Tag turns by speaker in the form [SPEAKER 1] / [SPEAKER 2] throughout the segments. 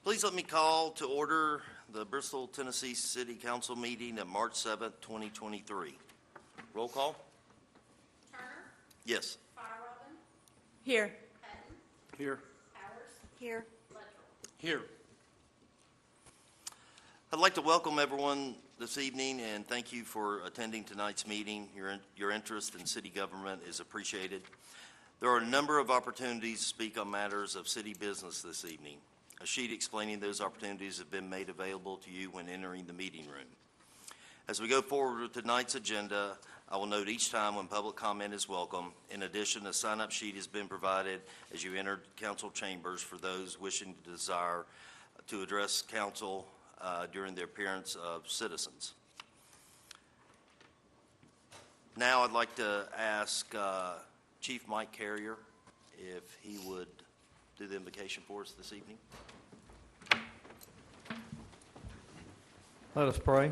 [SPEAKER 1] Please let me call to order the Bristol, Tennessee City Council meeting of March 7th, 2023. Roll call.
[SPEAKER 2] Turner?
[SPEAKER 1] Yes.
[SPEAKER 2] Firerobin?
[SPEAKER 3] Here.
[SPEAKER 2] Patton?
[SPEAKER 4] Here.
[SPEAKER 2] Powers?
[SPEAKER 3] Here.
[SPEAKER 2] Lettrell?
[SPEAKER 4] Here.
[SPEAKER 1] I'd like to welcome everyone this evening and thank you for attending tonight's meeting. Your interest in city government is appreciated. There are a number of opportunities to speak on matters of city business this evening. A sheet explaining those opportunities have been made available to you when entering the meeting room. As we go forward with tonight's agenda, I will note each time when public comment is welcome. In addition, a sign-up sheet has been provided as you enter council chambers for those wishing to desire to address council during the appearance of citizens. Now I'd like to ask Chief Mike Carrier if he would do the invocation for us this evening.
[SPEAKER 5] Let us pray.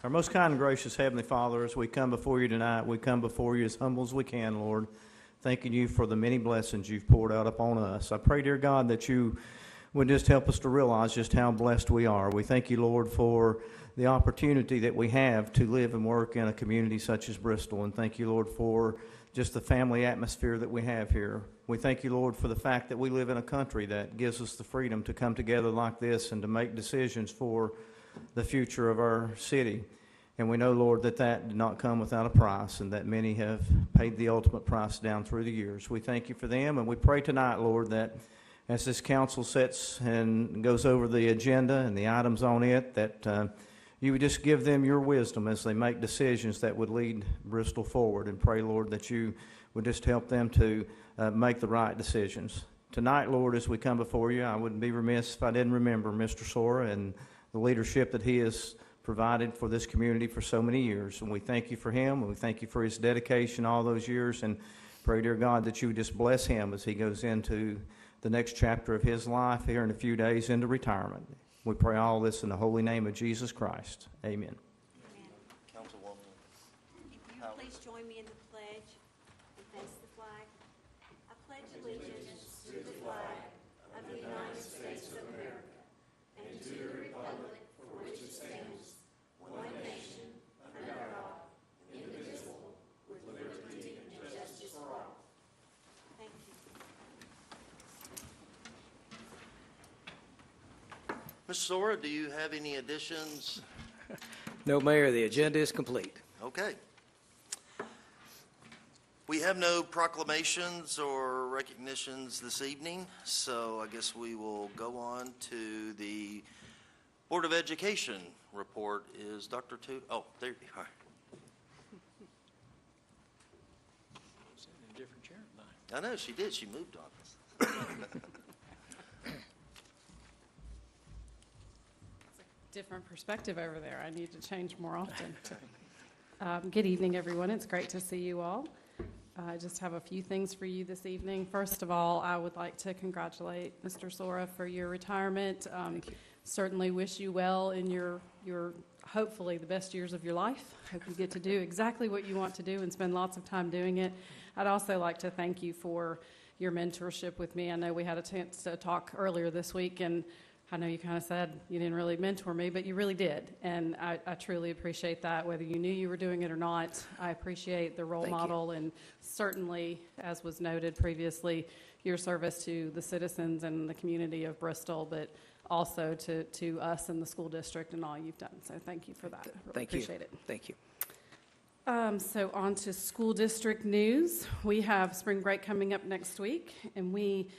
[SPEAKER 5] Our most kind and gracious Heavenly Father, as we come before you tonight, we come before you as humble as we can, Lord, thanking you for the many blessings you've poured out upon us. I pray, dear God, that you would just help us to realize just how blessed we are. We thank you, Lord, for the opportunity that we have to live and work in a community such as Bristol, and thank you, Lord, for just the family atmosphere that we have here. We thank you, Lord, for the fact that we live in a country that gives us the freedom to come together like this and to make decisions for the future of our city. And we know, Lord, that that did not come without a price and that many have paid the ultimate price down through the years. We thank you for them, and we pray tonight, Lord, that as this council sits and goes over the agenda and the items on it, that you would just give them your wisdom as they make decisions that would lead Bristol forward. And pray, Lord, that you would just help them to make the right decisions. Tonight, Lord, as we come before you, I wouldn't be remiss if I didn't remember Mr. Sora and the leadership that he has provided for this community for so many years. And we thank you for him, and we thank you for his dedication all those years, and pray, dear God, that you would just bless him as he goes into the next chapter of his life here in a few days into retirement. We pray all this in the holy name of Jesus Christ. Amen.
[SPEAKER 3] Amen.
[SPEAKER 1] Councilwoman.
[SPEAKER 3] If you please join me in the pledge and face the flag. I pledge allegiance to the flag of the United States of America and to the republic for which it stands, one nation, under God, indivisible, with liberty and justice for all. Thank you.
[SPEAKER 1] Mr. Sora, do you have any additions?
[SPEAKER 4] No, Mayor, the agenda is complete.
[SPEAKER 1] Okay. We have no proclamations or recognitions this evening, so I guess we will go on to the Board of Education report. Is Dr. Oh, there you are.
[SPEAKER 4] Is that in a different chair tonight?
[SPEAKER 1] I know, she did. She moved on us.
[SPEAKER 6] Different perspective over there. I need to change more often. Good evening, everyone. It's great to see you all. I just have a few things for you this evening. First of all, I would like to congratulate Mr. Sora for your retirement. Certainly wish you well in your hopefully the best years of your life. Hope you get to do exactly what you want to do and spend lots of time doing it. I'd also like to thank you for your mentorship with me. I know we had a chance to talk earlier this week, and I know you kind of said you didn't really mentor me, but you really did, and I truly appreciate that, whether you knew you were doing it or not. I appreciate the role model, and certainly, as was noted previously, your service to the citizens and the community of Bristol, but also to us and the school district and all you've done. So thank you for that. Really appreciate it.
[SPEAKER 4] Thank you.
[SPEAKER 6] So on to school district news. We have spring break coming up next week, and we,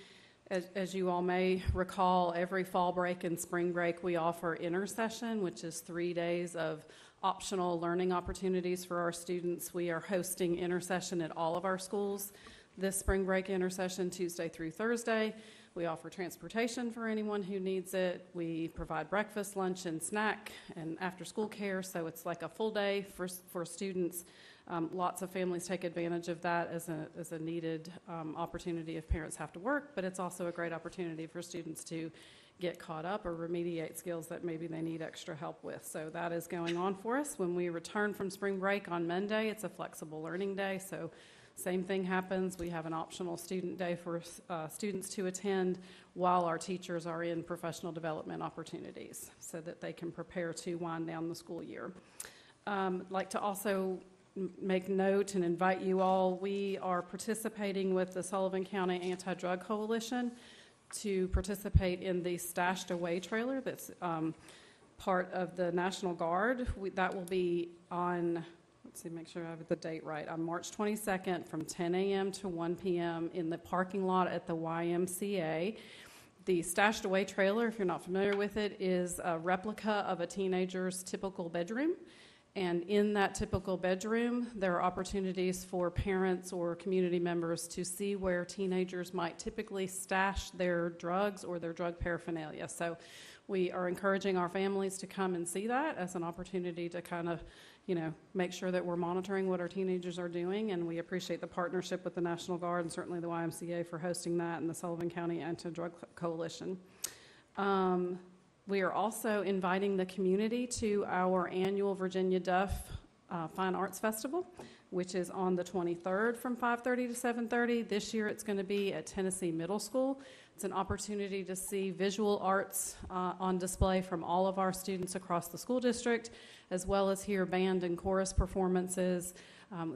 [SPEAKER 6] as you all may recall, every fall break and spring break we offer intercession, which is 3 days of optional learning opportunities for our students. We are hosting intercession at all of our schools this spring break intercession Tuesday through Thursday. We offer transportation for anyone who needs it. We provide breakfast, lunch, and snack and after-school care, so it's like a full day for students. Lots of families take advantage of that as a needed opportunity if parents have to work, but it's also a great opportunity for students to get caught up or remediate skills that maybe they need extra help with. So that is going on for us. When we return from spring break on Monday, it's a flexible learning day, so Same thing happens. We have an optional student day for students to attend while our teachers are in professional development opportunities so that they can prepare to wind down the school year. I'd like to also make note and invite you all. We are participating with the Sullivan County Anti-Drug Coalition to participate in the Stashed Away trailer that's part of the National Guard. That will be on, let's see, make sure I have the date right, on March 22nd from 10 a.m. to 1 p.m. in the parking lot at the YMCA. The Stashed Away trailer, if you're not familiar with it, is a replica of a teenager's typical bedroom. And in that typical bedroom, there are opportunities for parents or community members to see where teenagers might typically stash their drugs or their drug paraphernalia. So we are encouraging our families to come and see that as an opportunity to kind of, make sure that we're monitoring what our teenagers are doing. And we appreciate the partnership with the National Guard and certainly the YMCA for hosting that and the Sullivan County Anti-Drug Coalition. We are also inviting the community to our annual Virginia Duff Fine Arts Festival, which is on the 23rd from 5:30 to 7:30. This year it's going to be at Tennessee Middle School. It's an opportunity to see visual arts on display from all of our students across the school district, as well as hear band and chorus performances.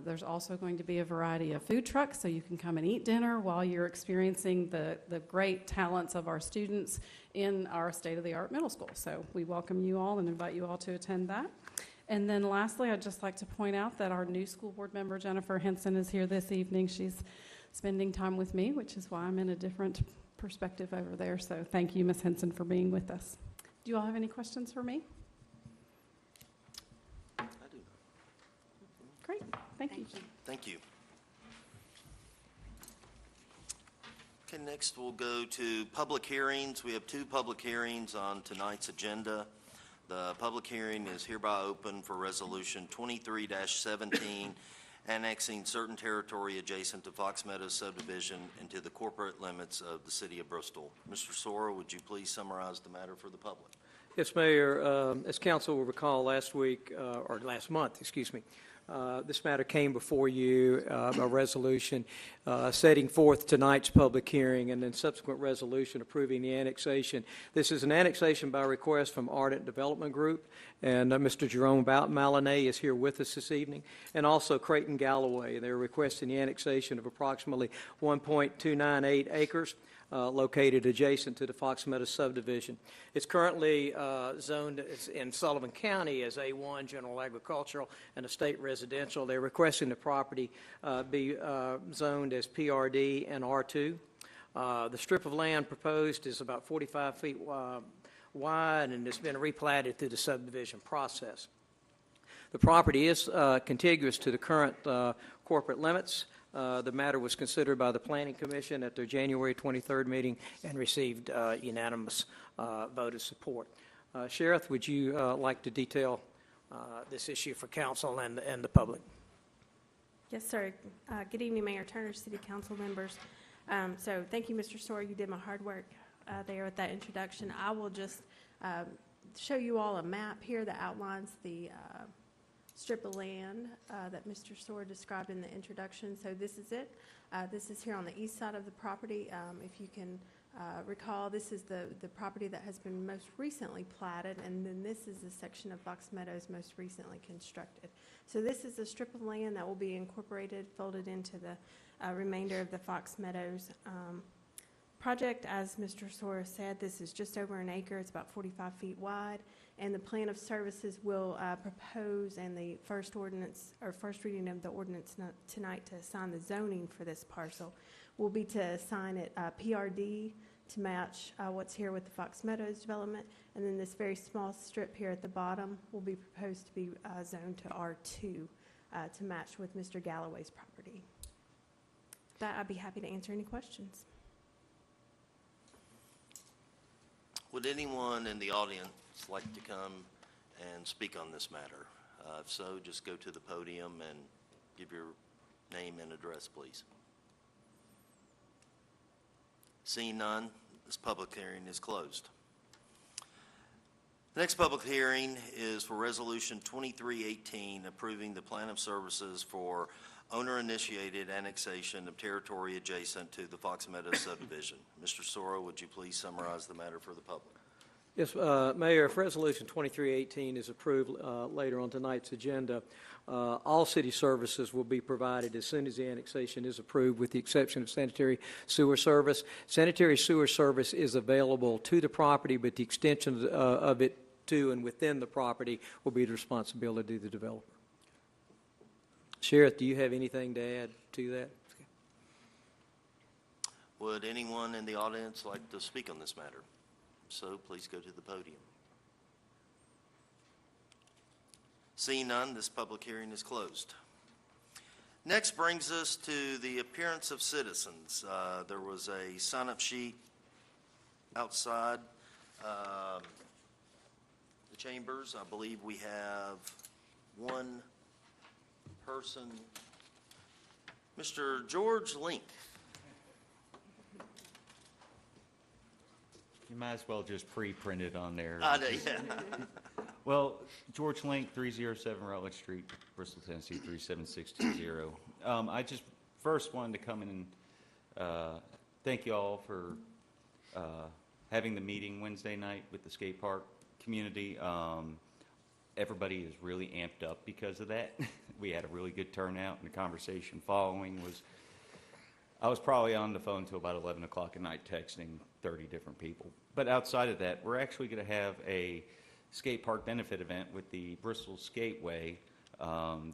[SPEAKER 6] There's also going to be a variety of food trucks, so you can come and eat dinner while you're experiencing the great talents of our students in our state-of-the-art middle school. So we welcome you all and invite you all to attend that. And then lastly, I'd just like to point out that our new school board member, Jennifer Henson, is here this evening. She's spending time with me, which is why I'm in a different perspective over there. So thank you, Ms. Henson, for being with us. Do you all have any questions for me?
[SPEAKER 1] I do.
[SPEAKER 6] Great, thank you.
[SPEAKER 1] Thank you. Okay, next we'll go to public hearings. We have 2 public hearings on tonight's agenda. The public hearing is hereby open for Resolution 23-17, annexing certain territory adjacent to Fox Meadows subdivision into the corporate limits of the city of Bristol. Mr. Sora, would you please summarize the matter for the public?
[SPEAKER 4] Yes, Mayor. As council will recall, last month, this matter came before you, a resolution setting forth tonight's public hearing and then subsequent resolution approving the annexation. This is an annexation by request from Ardent Development Group, and Mr. Jerome Malinay is here with us this evening, and also Creighton Galloway. They're requesting the annexation of approximately 1.298 acres. Located adjacent to the Fox Meadows subdivision. It's currently zoned in Sullivan County as A1 General Agricultural and Estate Residential. They're requesting the property be zoned as PRD and R2. The strip of land proposed is about 45 feet wide, and it's been replatted through the subdivision process. The property is contiguous to the current corporate limits. The matter was considered by the Planning Commission at their January 23rd meeting and received unanimous vote of support. Sheriff, would you like to detail this issue for council and the public?
[SPEAKER 7] Yes, sir. Good evening, Mayor Turner, City Council members. So thank you, Mr. Sawyer. You did my hard work there with that introduction. I will just show you all a map here that outlines the strip of land that Mr. Sawyer described in the introduction. So this is it. This is here on the east side of the property. If you can recall, this is the property that has been most recently platted, and then this is the section of Fox Meadows most recently constructed. So this is a strip of land that will be incorporated, folded into the remainder of the Fox Meadows project. As Mr. Sawyer said, this is just over an acre. It's about 45 feet wide. And the plan of services will propose, and the first reading of the ordinance tonight to assign the zoning for this parcel will be to assign it PRD to match what's here with the Fox Meadows development. And then this very small strip here at the bottom will be proposed to be zoned to R2 to match with Mr. Galloway's property. With that, I'd be happy to answer any questions.
[SPEAKER 1] Would anyone in the audience like to come and speak on this matter? If so, just go to the podium and give your name and address, please. Seeing none, this public hearing is closed. The next public hearing is for Resolution 2318, approving the plan of services for owner-initiated annexation of territory adjacent to the Fox Meadows subdivision. Mr. Soro, would you please summarize the matter for the public?
[SPEAKER 4] Yes, Mayor, if Resolution 2318 is approved later on tonight's agenda, all city services will be provided as soon as the annexation is approved, with the exception of sanitary sewer service. Sanitary sewer service is available to the property, but the extension of it to and within the property will be the responsibility of the developer. Sheriff, do you have anything to add to that?
[SPEAKER 1] Would anyone in the audience like to speak on this matter? So please go to the podium. Seeing none, this public hearing is closed. Next brings us to the appearance of citizens. There was a sign-up sheet outside the chambers. I believe we have one person. Mr. George Link.
[SPEAKER 8] You might as well just pre-print it on there.
[SPEAKER 1] Yeah.
[SPEAKER 8] Well, George Link, 307 Rutledge Street, Bristol, Tennessee, 37620. I just first wanted to come in and thank you all for having the meeting Wednesday night with the skate park community. Everybody is really amped up because of that. We had a really good turnout, and the conversation following was, I was probably on the phone till about 11 o'clock at night texting 30 different people. But outside of that, we're actually going to have a skate park benefit event with the Bristol Skateway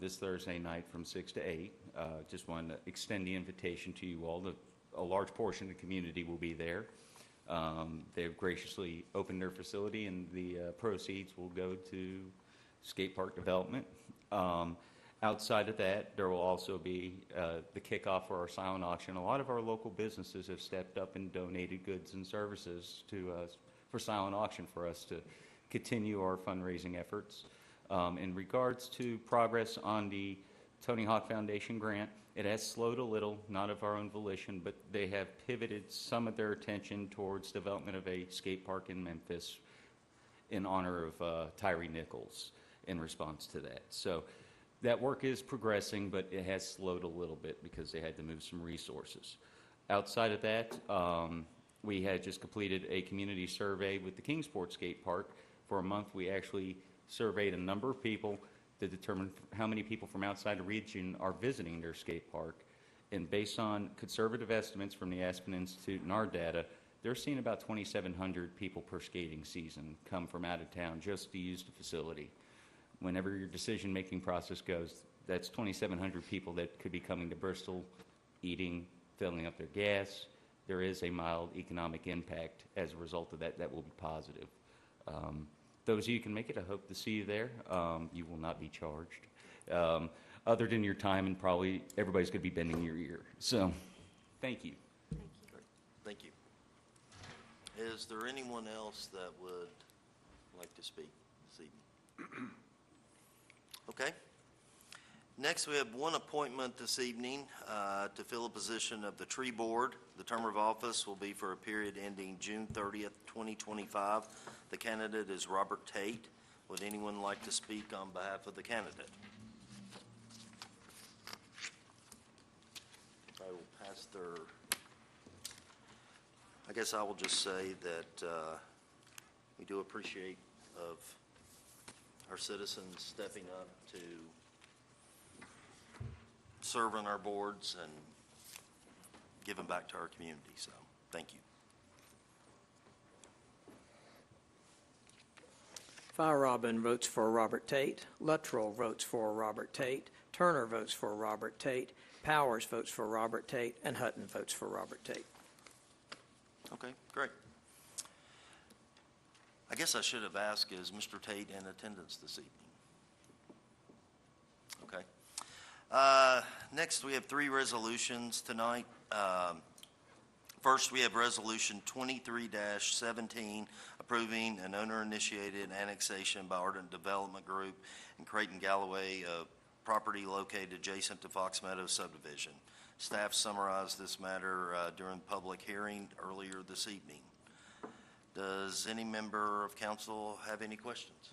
[SPEAKER 8] this Thursday night from 6 to 8. Just wanted to extend the invitation to you all. A large portion of the community will be there. They've graciously opened their facility, and the proceeds will go to skate park development. Outside of that, there will also be the kickoff for our silent auction. A lot of our local businesses have stepped up and donated goods and services to us for silent auction for us to continue our fundraising efforts. In regards to progress on the Tony Hawk Foundation grant, it has slowed a little, not of our own volition, but they have pivoted some of their attention towards development of a skate park in Memphis in honor of Tyree Nichols in response to that. So that work is progressing, but it has slowed a little bit because they had to move some resources. Outside of that, we had just completed a community survey with the Kingsport Skate Park. For a month, we actually surveyed a number of people to determine how many people from outside the region are visiting their skate park. And based on conservative estimates from the Aspen Institute and our data, they're seeing about 2,700 people per skating season come from out of town just to use the facility. Whenever your decision-making process goes, that's 2,700 people that could be coming to Bristol, eating, filling up their gas. There is a mild economic impact as a result of that that will be positive. Those of you who can make it, I hope to see you there. You will not be charged. Other than your time, and probably everybody's going to be bending your ear. So, thank you.
[SPEAKER 1] Thank you. Is there anyone else that would like to speak this evening? Okay. Next, we have one appointment this evening to fill a position of the Tree Board. The term of office will be for a period ending June 30th, 2025. The candidate is Robert Tate. Would anyone like to speak on behalf of the candidate? I will pass their, I guess I will just say that we do appreciate of our citizens stepping up to serve on our boards and giving back to our community. So, thank you.
[SPEAKER 4] Fire Robin votes for Robert Tate. Luttrell votes for Robert Tate. Turner votes for Robert Tate. Powers votes for Robert Tate. And Hutton votes for Robert Tate.
[SPEAKER 1] Okay, great. I guess I should have asked, is Mr. Tate in attendance this evening? Okay. Next, we have three resolutions tonight. First, we have Resolution 23-17, approving an owner-initiated annexation by Ardent Development Group in Creighton Galloway of property located adjacent to Fox Meadows subdivision. Staff summarized this matter during public hearing earlier this evening. Does any member of council have any questions?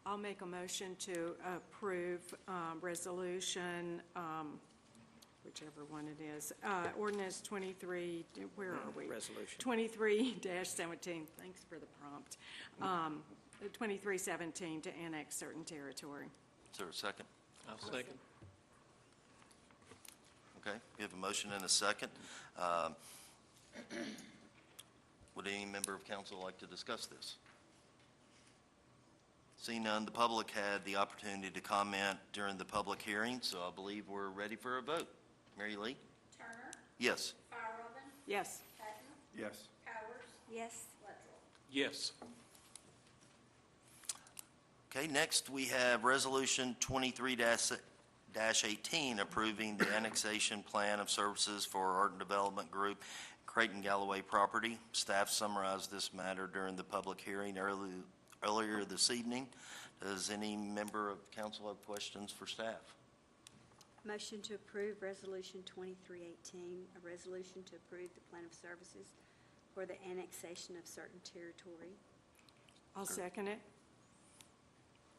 [SPEAKER 9] I'll make a motion to approve resolution, whichever one it is, ordinance 23, where are we?
[SPEAKER 4] Resolution.
[SPEAKER 9] 23-17, thanks for the prompt. 2317 to annex certain territory.
[SPEAKER 1] Is there a second?
[SPEAKER 10] I'll second.
[SPEAKER 1] Okay, we have a motion and a second. Would any member of council like to discuss this? Seeing none, the public had the opportunity to comment during the public hearing, so I believe we're ready for a vote. Mary Lee?
[SPEAKER 2] Turner,
[SPEAKER 1] Yes.
[SPEAKER 2] Firehoven,
[SPEAKER 9] Yes.
[SPEAKER 2] Patton,
[SPEAKER 10] Yes.
[SPEAKER 2] Powers,
[SPEAKER 3] Yes.
[SPEAKER 2] Littrell.
[SPEAKER 10] Yes.
[SPEAKER 1] Okay, next we have Resolution 23-18, approving the annexation plan of services for Art and Development Group, Creighton Galloway property. Staff summarized this matter during the public hearing earlier this evening. Does any member of council have questions for staff?
[SPEAKER 3] Motion to approve Resolution 2318, a resolution to approve the plan of services for the annexation of certain territory.
[SPEAKER 9] I'll second it.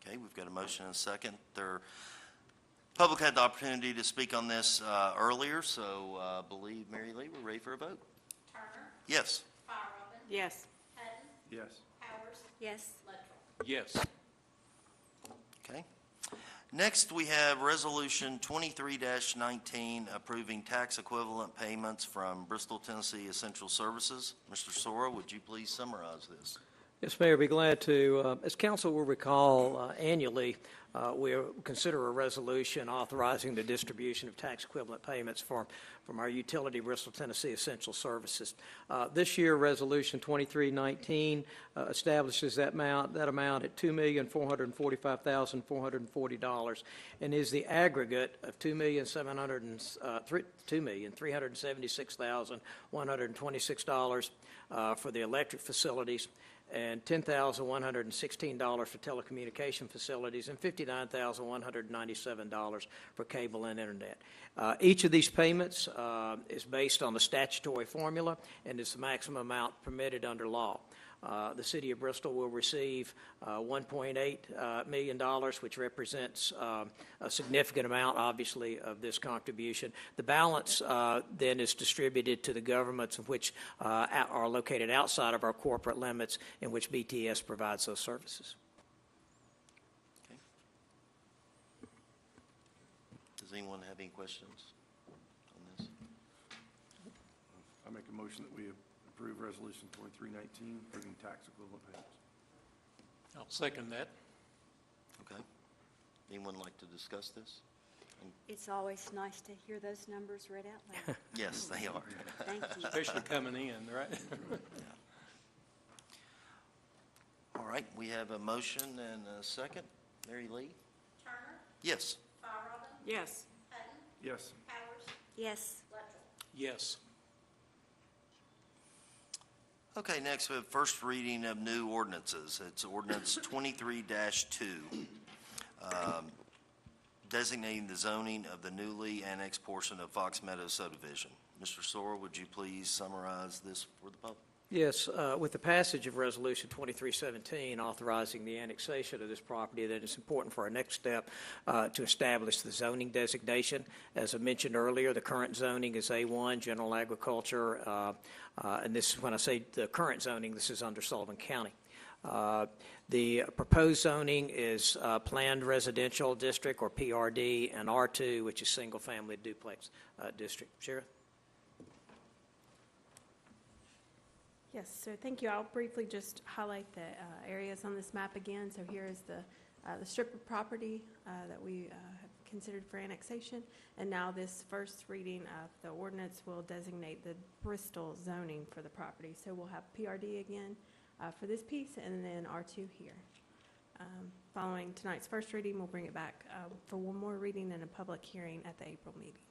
[SPEAKER 1] Okay, we've got a motion and a second. Public had the opportunity to speak on this earlier, so I believe, Mary Lee, we're ready for a vote.
[SPEAKER 2] Turner,
[SPEAKER 1] Yes.
[SPEAKER 2] Firehoven,
[SPEAKER 9] Yes.
[SPEAKER 2] Patton,
[SPEAKER 10] Yes.
[SPEAKER 2] Powers,
[SPEAKER 3] Yes.
[SPEAKER 2] Littrell.
[SPEAKER 10] Yes.
[SPEAKER 1] Okay. Next, we have Resolution 23-19, approving tax equivalent payments from Bristol, Tennessee Essential Services. Mr. Sora, would you please summarize this?
[SPEAKER 4] Yes, Mayor, be glad to. As council will recall, annually, we consider a resolution authorizing the distribution of tax equivalent payments from our utility, Bristol, Tennessee Essential Services. This year, Resolution 2319 establishes that amount at $2,445,440 and is the aggregate of $2,376,126 for the electric facilities, and $10,116 for telecommunication facilities, and $59,197 for cable and internet. Each of these payments is based on the statutory formula and is the maximum amount permitted under law. The City of Bristol will receive $1.8 million, which represents a significant amount, obviously, of this contribution. The balance then is distributed to the governments which are located outside of our corporate limits, in which BTS provides those services.
[SPEAKER 1] Okay. Does anyone have any questions on this?
[SPEAKER 10] I make a motion that we approve Resolution 2319, approving tax equivalent payments. I'll second that.
[SPEAKER 1] Okay. Anyone like to discuss this?
[SPEAKER 3] It's always nice to hear those numbers read out loud.
[SPEAKER 1] Yes, they are.
[SPEAKER 3] Thank you.
[SPEAKER 10] Especially coming in, right?
[SPEAKER 1] All right, we have a motion and a second. Mary Lee?
[SPEAKER 2] Turner,
[SPEAKER 1] Yes.
[SPEAKER 2] Firehoven,
[SPEAKER 9] Yes.
[SPEAKER 2] Patton,
[SPEAKER 10] Yes.
[SPEAKER 2] Powers,
[SPEAKER 3] Yes.
[SPEAKER 2] Littrell.
[SPEAKER 10] Yes.
[SPEAKER 1] Okay, next we have first reading of new ordinances. It's ordinance 23-2, designating the zoning of the newly annexed portion of Fox Meadows subdivision. Mr. Sora, would you please summarize this for the public?
[SPEAKER 4] Yes, with the passage of Resolution 2317 authorizing the annexation of this property, that it's important for our next step to establish the zoning designation. As I mentioned earlier, the current zoning is A1, General Agriculture, and this, when I say the current zoning, this is under Sullivan County. The proposed zoning is Planned Residential District, or PRD, and R2, which is Single Family Duplex District. Sheriff?
[SPEAKER 7] Yes, so thank you. I'll briefly just highlight the areas on this map again. So here is the strip of property that we have considered for annexation. And now this first reading of the ordinance will designate the Bristol zoning for the property. So we'll have PRD again for this piece, and then R2 here. Following tonight's first reading, we'll bring it back for one more reading and a public hearing at the April meeting.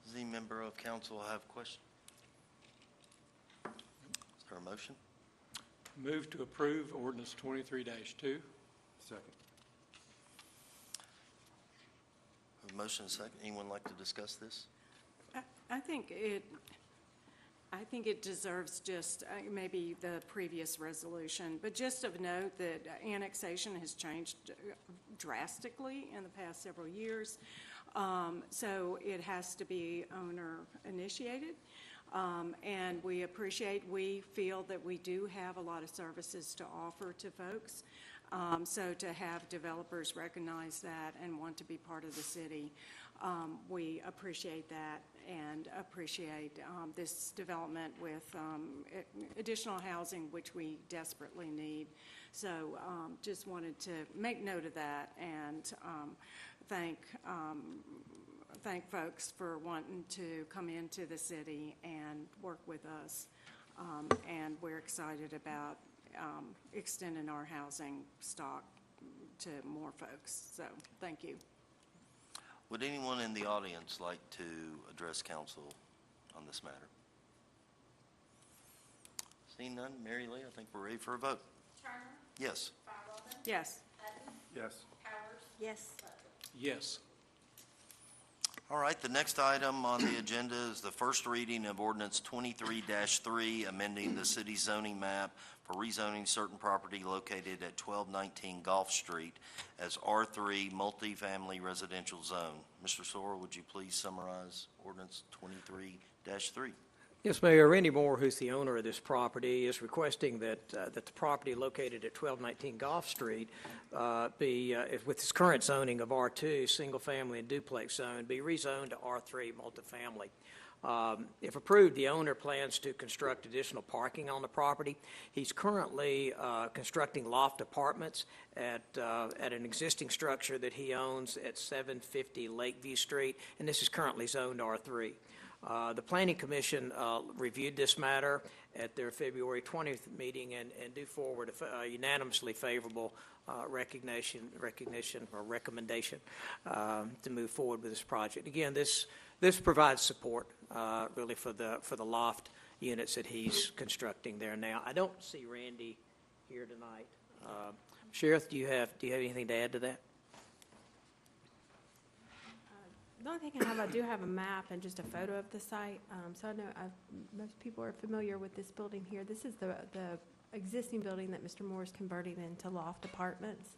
[SPEAKER 1] Does any member of council have a question? Is there a motion?
[SPEAKER 10] Move to approve ordinance 23-2. Second.
[SPEAKER 1] A motion and a second. Anyone like to discuss this?
[SPEAKER 9] I think it, I think it deserves just maybe the previous resolution, but just of note that annexation has changed drastically in the past several years. So it has to be owner-initiated. And we feel that we do have a lot of services to offer to folks. So to have developers recognize that and want to be part of the city, we appreciate that and appreciate this development with additional housing, which we desperately need. So just wanted to make note of that and thank folks for wanting to come into the city and work with us. And we're excited about extending our housing stock to more folks. So thank you.
[SPEAKER 1] Would anyone in the audience like to address council on this matter? Seeing none, Mary Lee, I think we're ready for a vote.
[SPEAKER 2] Turner,
[SPEAKER 1] Yes.
[SPEAKER 2] Firewoman,
[SPEAKER 9] Yes.
[SPEAKER 2] Hutton,
[SPEAKER 10] Yes.
[SPEAKER 2] Powers,
[SPEAKER 3] Yes.
[SPEAKER 10] Yes.
[SPEAKER 1] All right, the next item on the agenda is the first reading of ordinance 23-3, amending the city zoning map for rezoning certain property located at 1219 Gulf Street as R3 multifamily residential zone. Mr. Sora, would you please summarize ordinance 23-3?
[SPEAKER 4] Yes, Mayor. Randy Moore, who's the owner of this property, is requesting that the property located at 1219 Gulf Street be, with its current zoning of R2, single-family and duplex zone, be rezoned to R3 multifamily. If approved, the owner plans to construct additional parking on the property. He's currently constructing loft apartments at an existing structure that he owns at 750 Lakeview Street, and this is currently zoned R3. The Planning Commission reviewed this matter at their February 20th meeting and do forward a unanimously favorable recommendation to move forward with this project. Again, this provides support really for the loft units that he's constructing there now. I don't see Randy here tonight. Sheriff, do you have anything to add to that?
[SPEAKER 7] The only thing I have, I do have a map and just a photo of the site. So I know most people are familiar with this building here. This is the existing building that Mr. Moore is converting into loft apartments.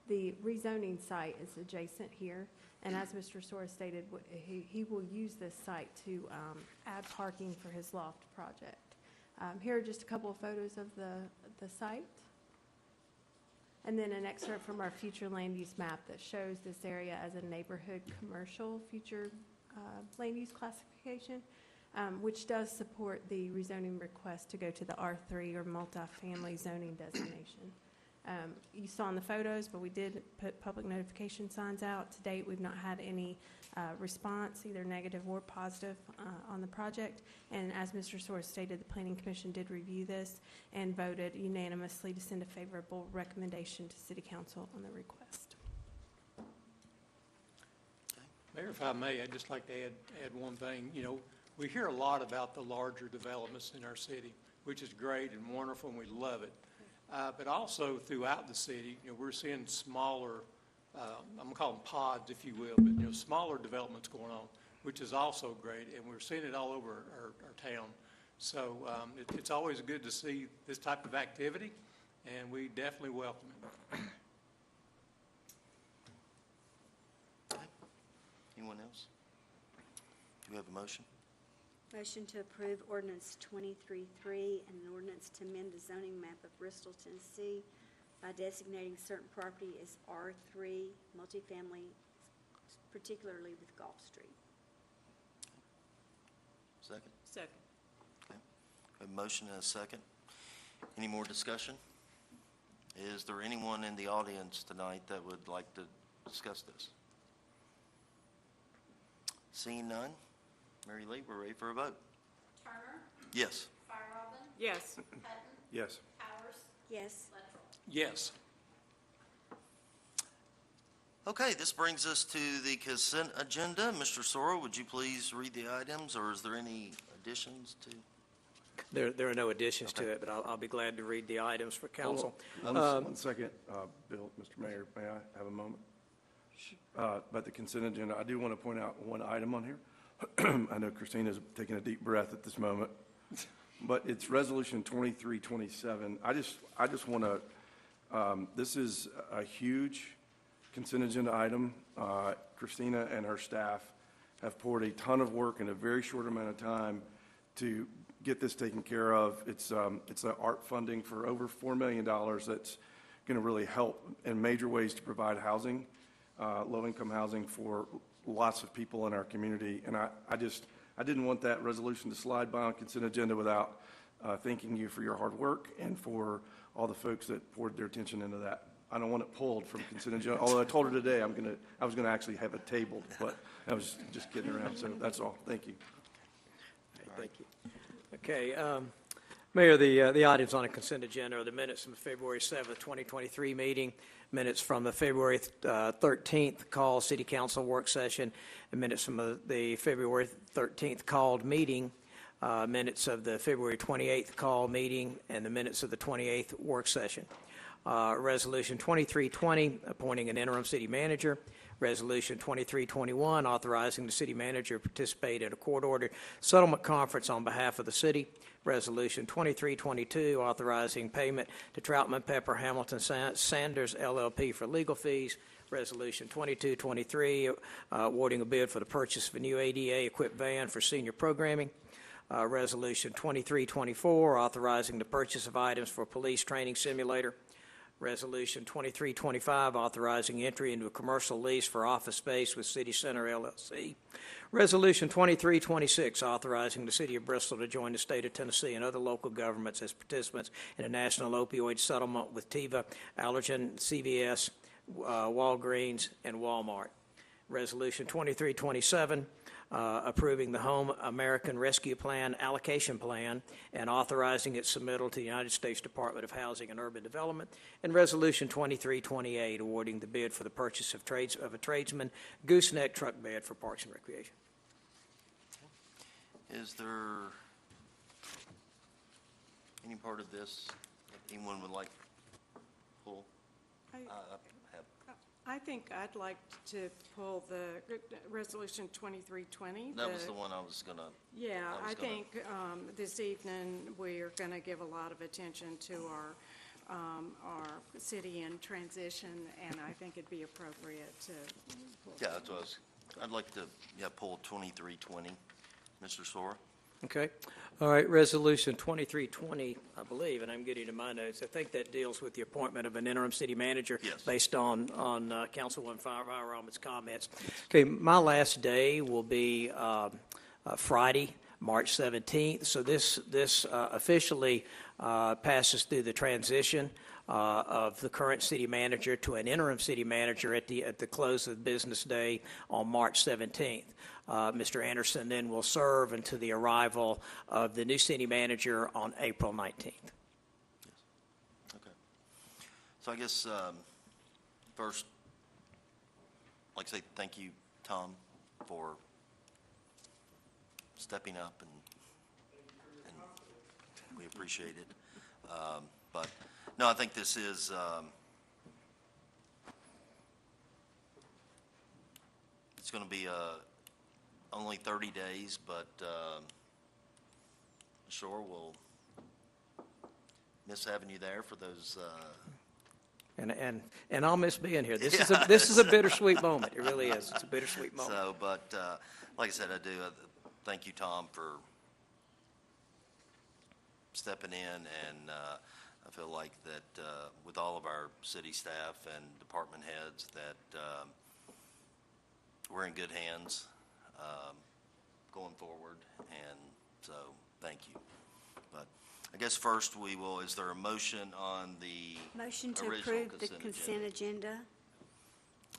[SPEAKER 7] The rezoning site is adjacent here, and as Mr. Sora stated, he will use this site to add parking for his loft project. Here are just a couple of photos of the site. And then an excerpt from our future land use map that shows this area as a neighborhood commercial future land use classification, which does support the rezoning request to go to the R3 or multifamily zoning designation. You saw in the photos, but we did put public notification signs out. To date, we've not had any response, either negative or positive, on the project. And as Mr. Soares stated, the Planning Commission did review this and voted unanimously to send a favorable recommendation to City Council on the request.
[SPEAKER 11] Mayor, if I may, I'd just like to add one thing. You know, we hear a lot about the larger developments in our city, which is great and wonderful, and we love it. But also throughout the city, you know, we're seeing smaller, I'm going to call them pods, if you will, but, you know, smaller developments going on, which is also great, and we're seeing it all over our town. So it's always good to see this type of activity, and we definitely welcome it.
[SPEAKER 1] Anyone else? Do we have a motion?
[SPEAKER 3] Motion to approve ordinance 23-3 and an ordinance to amend the zoning map of Bristol, Tennessee by designating certain property as R3 multifamily, particularly with Gulf Street.
[SPEAKER 1] Second?
[SPEAKER 9] Second.
[SPEAKER 1] Okay. We have a motion and a second. Any more discussion? Is there anyone in the audience tonight that would like to discuss this? Seeing none, Mary Lee, we're ready for a vote.
[SPEAKER 2] Turner,
[SPEAKER 1] Yes.
[SPEAKER 2] Firewoman,
[SPEAKER 9] Yes.
[SPEAKER 2] Hutton,
[SPEAKER 10] Yes.
[SPEAKER 2] Powers,
[SPEAKER 3] Yes.
[SPEAKER 2] Littrell.
[SPEAKER 11] Yes.
[SPEAKER 1] Okay, this brings us to the consent agenda. Mr. Sora, would you please read the items, or is there any additions to?
[SPEAKER 4] There are no additions to it, but I'll be glad to read the items for council.
[SPEAKER 10] One second, Bill, Mr. Mayor, may I have a moment? About the consent agenda, I do want to point out one item on here. I know Christina's taking a deep breath at this moment. but it's Resolution 2327. I just want to, this is a huge consent agenda item. Christina and her staff have poured a ton of work in a very short amount of time to get this taken care of. It's an art funding for over $4 million that's going to really help in major ways to provide housing, low-income housing for lots of people in our community. And I didn't want that resolution to slide by on consent agenda without thanking you for your hard work and for all the folks that poured their attention into that. I don't want it pulled from consent agenda, although I told her today I was gonna actually have it tabled, but I was just kidding around, so that's all. Thank you.
[SPEAKER 4] Thank you. Okay, Mayor, the items on the consent agenda are the minutes from the February 7th, 2023 meeting, minutes from the February 13th call city council work session, and minutes from the February 13th called meeting, minutes of the February 28th call meeting, and the minutes of the 28th work session. Resolution 2320, appointing an interim city manager. Resolution 2321, authorizing the city manager to participate in a court-ordered settlement conference on behalf of the city. Resolution 2322, authorizing payment to Troutman Pepper Hamilton Sanders LLP for legal fees. Resolution 2223, awarding a bid for the purchase of a new ADA-equipped van for senior programming. Resolution 2324, authorizing the purchase of items for police training simulator. Resolution 2325, authorizing entry into a commercial lease for office space with City Center LLC. Resolution 2326, authorizing the City of Bristol to join the state of Tennessee and other local governments as participants in a national opioid settlement with Teva, Allergan, CVS, Walgreens, and Walmart. Resolution 2327, approving the Home American Rescue Plan allocation plan and authorizing its submittal to the United States Department of Housing and Urban Development. And Resolution 2328, awarding the bid for the purchase of a tradesman gooseneck truck bed for Parks and Recreation.
[SPEAKER 1] Is there any part of this that anyone would like to pull?
[SPEAKER 9] I-
[SPEAKER 1] have.
[SPEAKER 9] I think I'd like to pull the Resolution 2320.
[SPEAKER 1] That was the one I was gonna.
[SPEAKER 9] Yeah,
[SPEAKER 1] I
[SPEAKER 9] I
[SPEAKER 1] was gonna-
[SPEAKER 9] think this evening, we're going to give a lot of attention to our city in transition, and I think it'd be appropriate to pull.
[SPEAKER 1] Yeah, that's what I'd like to, pull 2320. Mr. Sora?
[SPEAKER 4] Okay. All right, Resolution 2320, I believe, and I'm getting to my notes. I think that deals with the appointment of an interim city manager.
[SPEAKER 1] Yes.
[SPEAKER 4] Based on Councilwoman Fire-Rahman's comments. Okay, my last day will be Friday, March 17th. So this officially passes through the transition of the current city manager to an interim city manager at the close of the business day on March 17th. Mr. Anderson then will serve until the arrival of the new city manager on April 19th.
[SPEAKER 1] Okay. So I guess, first, I'd like to say thank you, Tom, for stepping up, and we appreciate it. But, no, I think this is, it's going to be only 30 days, but sure, we'll miss having you there for those.
[SPEAKER 4] And I'll miss being here. This
[SPEAKER 1] Yeah.
[SPEAKER 4] this is a bittersweet moment. It really is. It's a bittersweet moment.
[SPEAKER 1] So, but like I said, I do thank you, Tom, for stepping in, and I feel like that with all of our city staff and department heads that we're in good hands going forward, and so thank you. But I guess first is there a motion on the
[SPEAKER 3] Motion to
[SPEAKER 1] original
[SPEAKER 3] approve the consent agenda.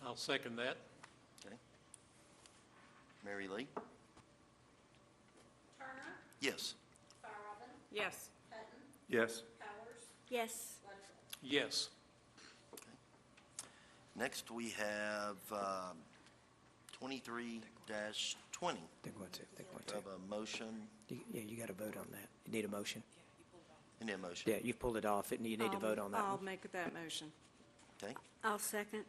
[SPEAKER 11] I'll second that.
[SPEAKER 1] Okay. Mary Lee?
[SPEAKER 2] Turner,
[SPEAKER 1] Yes.
[SPEAKER 2] Fire-Robin,
[SPEAKER 9] Yes.
[SPEAKER 2] Hutton,
[SPEAKER 10] Yes.
[SPEAKER 2] Powers,
[SPEAKER 3] Yes.
[SPEAKER 2] Ludwig.
[SPEAKER 11] Yes.
[SPEAKER 1] Next, we have 23-20.
[SPEAKER 4] Think one, two.
[SPEAKER 1] We have a motion.
[SPEAKER 4] Yeah, you got to vote on that. You need a motion.
[SPEAKER 1] You need a motion?
[SPEAKER 4] Yeah, you've pulled it off, and you need to vote on that
[SPEAKER 9] I'll
[SPEAKER 4] one.
[SPEAKER 9] make that motion.
[SPEAKER 1] Okay.
[SPEAKER 3] I'll second.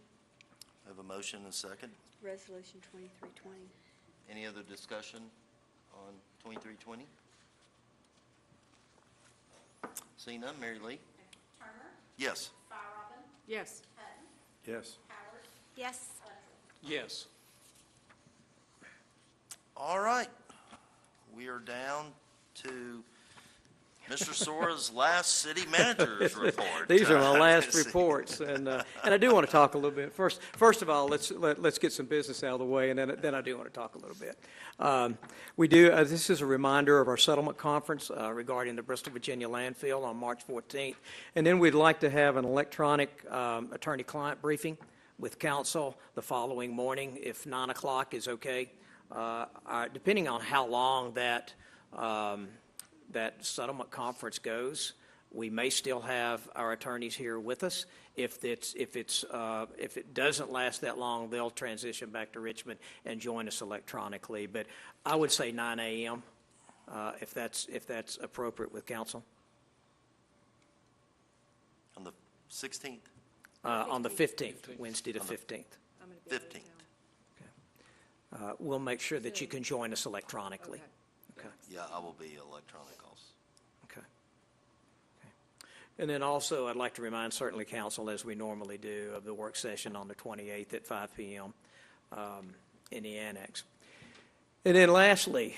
[SPEAKER 1] I have a motion and a second.
[SPEAKER 3] Resolution 2320.
[SPEAKER 1] Any other discussion on 2320? Seeing none, Mary Lee?
[SPEAKER 2] Turner,
[SPEAKER 1] Yes.
[SPEAKER 2] Robin,
[SPEAKER 9] Yes.
[SPEAKER 2] Hutton,
[SPEAKER 10] Yes.
[SPEAKER 2] Howard,
[SPEAKER 3] Yes.
[SPEAKER 2] Luttrell.
[SPEAKER 11] Yes.
[SPEAKER 1] All right. We are down to Mr. Sora's last city manager's report.
[SPEAKER 4] These are my last
[SPEAKER 1] Let's see.
[SPEAKER 4] reports, and I do want to talk a little bit. First of all, let's get some business out of the way, and then I do want to talk a little bit. This is a reminder of our settlement conference regarding the Bristol, Virginia landfill on March 14th, and then we'd like to have an electronic attorney-client briefing with counsel the following morning, if 9 o'clock is okay. Depending on how long that settlement conference goes, we may still have our attorneys here with us. If it doesn't last that long, they'll transition back to Richmond and join us electronically. But I would say 9 a.m. If that's appropriate with council.
[SPEAKER 1] On the 16th,
[SPEAKER 4] On the 15th, Wednesday the 15th.
[SPEAKER 9] I'm gonna be out of
[SPEAKER 1] 15th.
[SPEAKER 9] town.
[SPEAKER 4] We'll make sure that you can join us electronically. Okay.
[SPEAKER 1] Yeah, I will be electronic also.
[SPEAKER 4] Okay. And then also, I'd like to remind certainly council, as we normally do, of the work session on the 28th at 5 p.m. In the annex. And then lastly,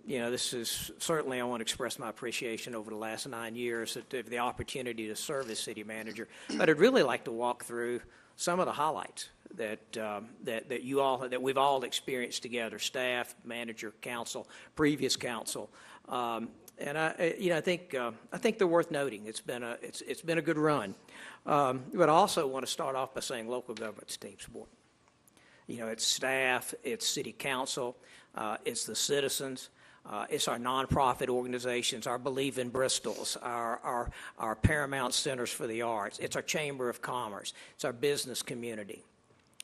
[SPEAKER 4] this is certainly, I want to express my appreciation over the last 9 years of the opportunity to serve as city manager. But I'd really like to walk through some of the highlights that we've all experienced together: staff, manager, council, previous council. And I think they're worth noting. It's been a good run. But I also want to start off by saying local government's team support. It's staff, it's city council, it's the citizens, it's our nonprofit organizations, our Believe in Bristols, our Paramount Centers for the Arts, it's our Chamber of Commerce, it's our business community,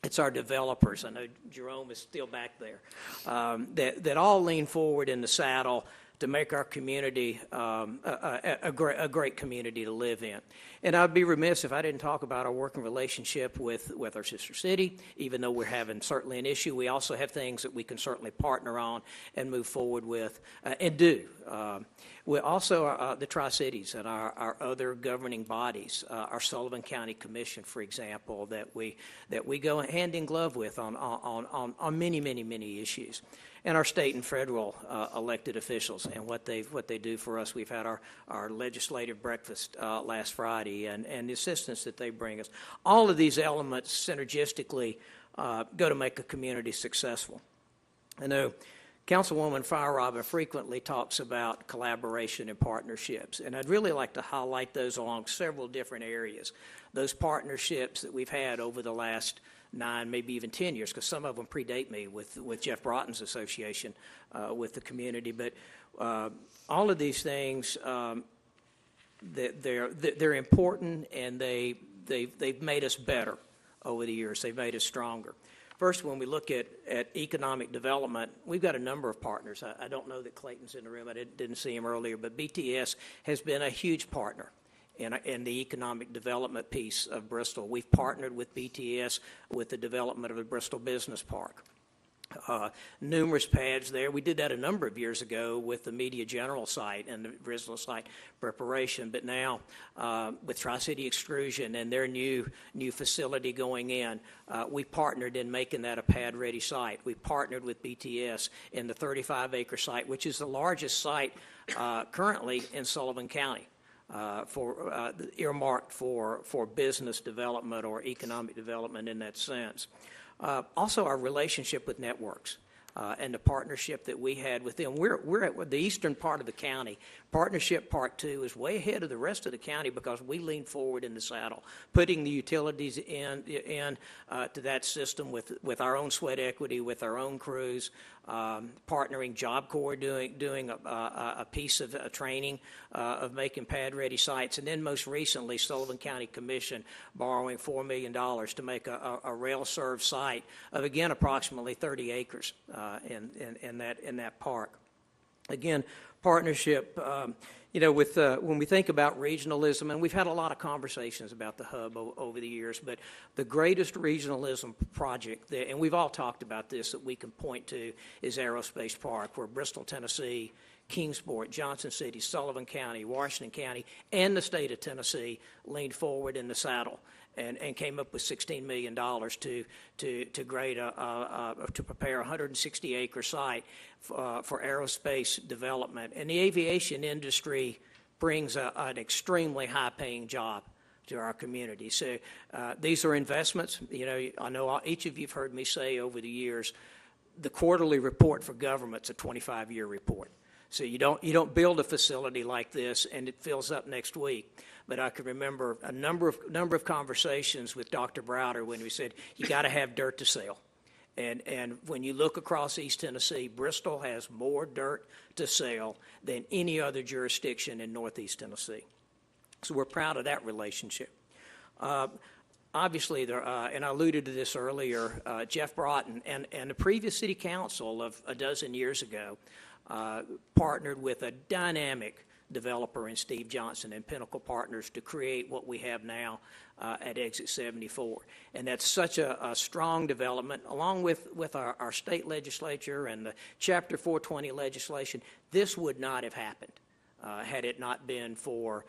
[SPEAKER 4] it's our developers. I know Jerome is still back there, that all lean forward in the saddle to make our community a great community to live in. And I'd be remiss if I didn't talk about our working relationship with our sister city. Even though we're having certainly an issue, we also have things that we can certainly partner on and move forward with and do. We also, the Tri-Cities and our other governing bodies, our Sullivan County Commission, for example, that we go hand in glove with on many issues. And our state and federal elected officials and what they do for us. We've had our legislative breakfast last Friday and the assistance that they bring us. All of these elements synergistically go to make a community successful. I know Councilwoman Fire Robin frequently talks about collaboration and partnerships, and I'd really like to highlight those along several different areas. Those partnerships that we've had over the last 9, maybe even 10 years, because some of them predate me with Jeff Broughton's association with the community. But all of these things, they're important, and they've made us better over the years. They've made us stronger. First, when we look at economic development, we've got a number of partners. I don't know that Clayton's in the room. I didn't see him earlier, but BTS has been a huge partner in the economic development piece of Bristol. We've partnered with BTS with the development of the Bristol Business Park. Numerous pads there. We did that a number of years ago with the Media General site and the Bristol site preparation, but now with Tri-City Extrusion and their new facility going in, we partnered in making that a pad-ready site. We partnered with BTS in the 35-acre site, which is the largest site currently in Sullivan County. Earmarked for business development or economic development in that sense. Also, our relationship with networks and the partnership that we had with them. We're at the eastern part of the county. Partnership Part 2 is way ahead of the rest of the county because we lean forward in the saddle, putting the utilities in to that system with our own sweat equity, with our own crews, partnering Job Corps doing a piece of training of making pad-ready sites, and then most recently Sullivan County Commission borrowing $4 million to make a rail-served site of, again, approximately 30 acres in that park. Again, partnership, when we think about regionalism, and we've had a lot of conversations about the hub over the years, but the greatest regionalism project, and we've all talked about this, that we can point to is Aerospace Park, where Bristol, Tennessee Kingsport, Johnson City, Sullivan County, Washington County, and the state of Tennessee leaned forward in the saddle and came up with $16 million to prepare a 160-acre site for aerospace development. And the aviation industry brings an extremely high-paying job to our community. So these are investments. You know, I know each of you have heard me say over the years, the quarterly report for government's a 25-year report. So you don't build a facility like this and it fills up next week. But I can remember a number of conversations with Dr. Browder when we said you got to have dirt to sell. And when you look across East Tennessee, Bristol has more dirt to sell than any other jurisdiction in Northeast Tennessee. So we're proud of that relationship. Obviously, and I alluded to this earlier, Jeff Broughton and the previous city council of a dozen years ago partnered with a dynamic developer in Steve Johnson and Pinnacle Partners to create what we have now at Exit 74. And that's such a strong development, along with our state legislature and the Chapter 420 legislation. This would not have happened had it not been for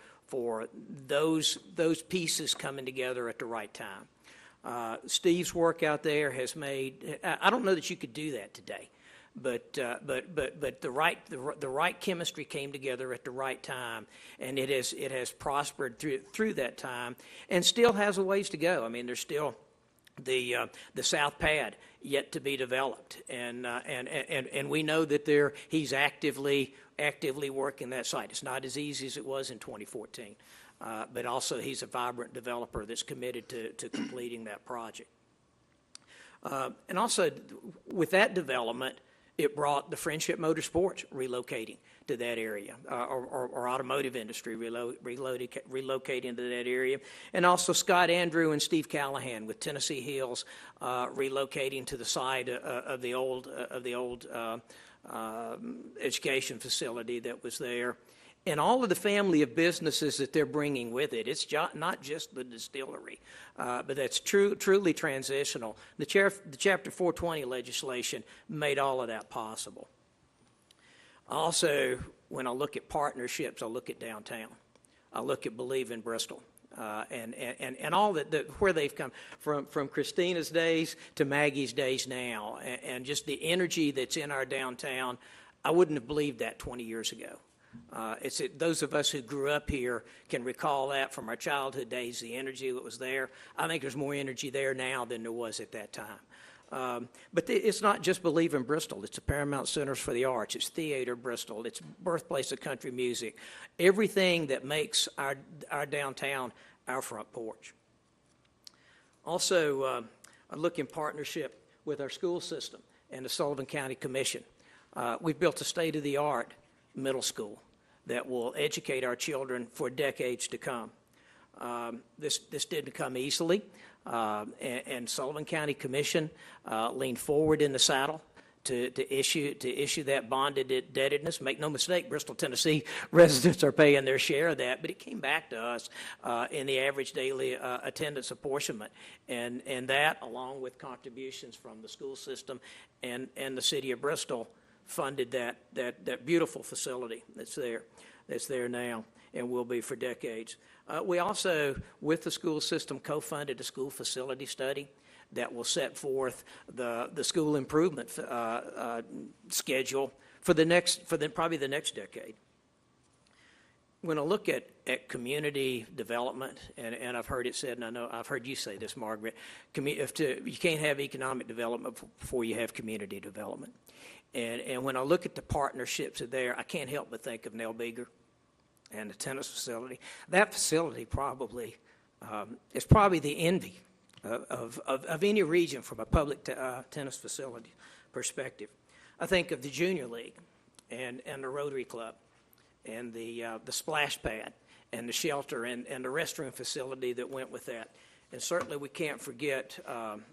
[SPEAKER 4] those pieces coming together at the right time. Steve's work out there has made, I don't know that you could do that today, but the right chemistry came together at the right time, and it has prospered through that time, and still has a ways to go. I mean, there's still the South Pad yet to be developed, and we know that he's actively working that site. It's not as easy as it was in 2014, but also he's a vibrant developer that's committed to completing that project. And also with that development, it brought the Friendship Motorsports relocating to that area, or automotive industry relocating to that area, and also Scott Andrew and Steve Callahan with Tennessee Hills relocating to the side of the old education facility that was there, and all of the family of businesses that they're bringing with it. It's not just the distillery, but that's truly transitional. The Chapter 420 legislation made all of that possible. Also, when I look at partnerships, I look at downtown. I look at Believe in Bristol. And all where they've come from Christina's days to Maggie's days now, and just the energy that's in our downtown. I wouldn't have believed that 20 years ago. Those of us who grew up here can recall that from our childhood days, the energy that was there. I think there's more energy there now than there was at that time. But it's not just Believe in Bristol. It's the Paramount Centers for the Arts. It's Theater Bristol. It's birthplace of country music. Everything that makes our downtown our front porch. Also, I look in partnership with our school system and the Sullivan County Commission. We've built a state-of-the-art middle school that will educate our children for decades to come. This didn't come easily. And Sullivan County Commission leaned forward in the saddle to issue that bonded indebtedness. Make no mistake, Bristol, Tennessee residents are paying their share of that, but it came back to us in the average daily attendance apportionment, and that, along with contributions from the school system and the city of Bristol, funded that beautiful facility that's there now and will be for decades. We also, with the school system, co-funded a school facility study that will set forth the school improvement schedule for probably the next decade. When I look at community development, and I've heard it said, and I know I've heard you say this, Margaret, you can't have economic development before you have community development. And when I look at the partnerships there, I can't help but think of Nell Beager and the tennis facility. That facility probably is probably the envy of any region from a public tennis facility perspective. I think of the Junior League and the Rotary Club and the splash pad and the shelter and the restroom facility that went with that. And certainly we can't forget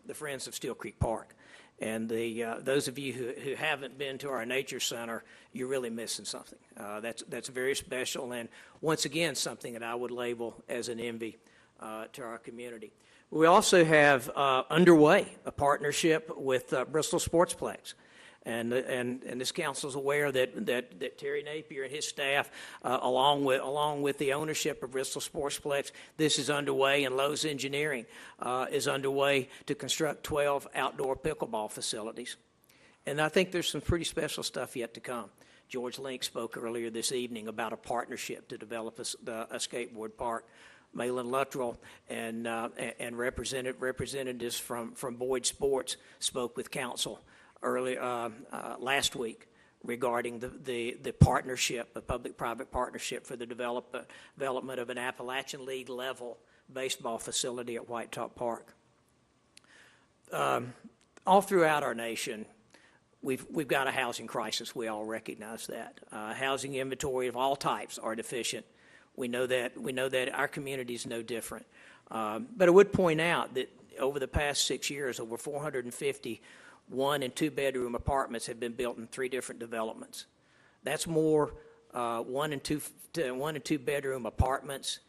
[SPEAKER 4] the Friends of Steel Creek Park. And those of you who haven't been to our nature center, you're really missing something. That's very special, and once again, something that I would label as an envy to our community. We also have underway a partnership with Bristol Sportsplex And this council's aware that Terry Napier and his staff, along with the ownership of Bristol Sportsplex, this is underway, and Lowe's Engineering is underway to construct 12 outdoor pickleball facilities. And I think there's some pretty special stuff yet to come. George Link spoke earlier this evening about a partnership to develop a skateboard park. Malin Luttrell and representatives from Boyd Sports spoke with council last week regarding the partnership, a public-private partnership for the development of an Appalachian League level baseball facility at White Top Park. All throughout our nation, we've got a housing crisis. We all recognize that. Housing inventory of all types are deficient. We know that our community is no different. But I would point out that over the past 6 years, over 450 1- and 2-bedroom apartments have been built in 3 different developments. That's more 1- and 2-bedroom apartments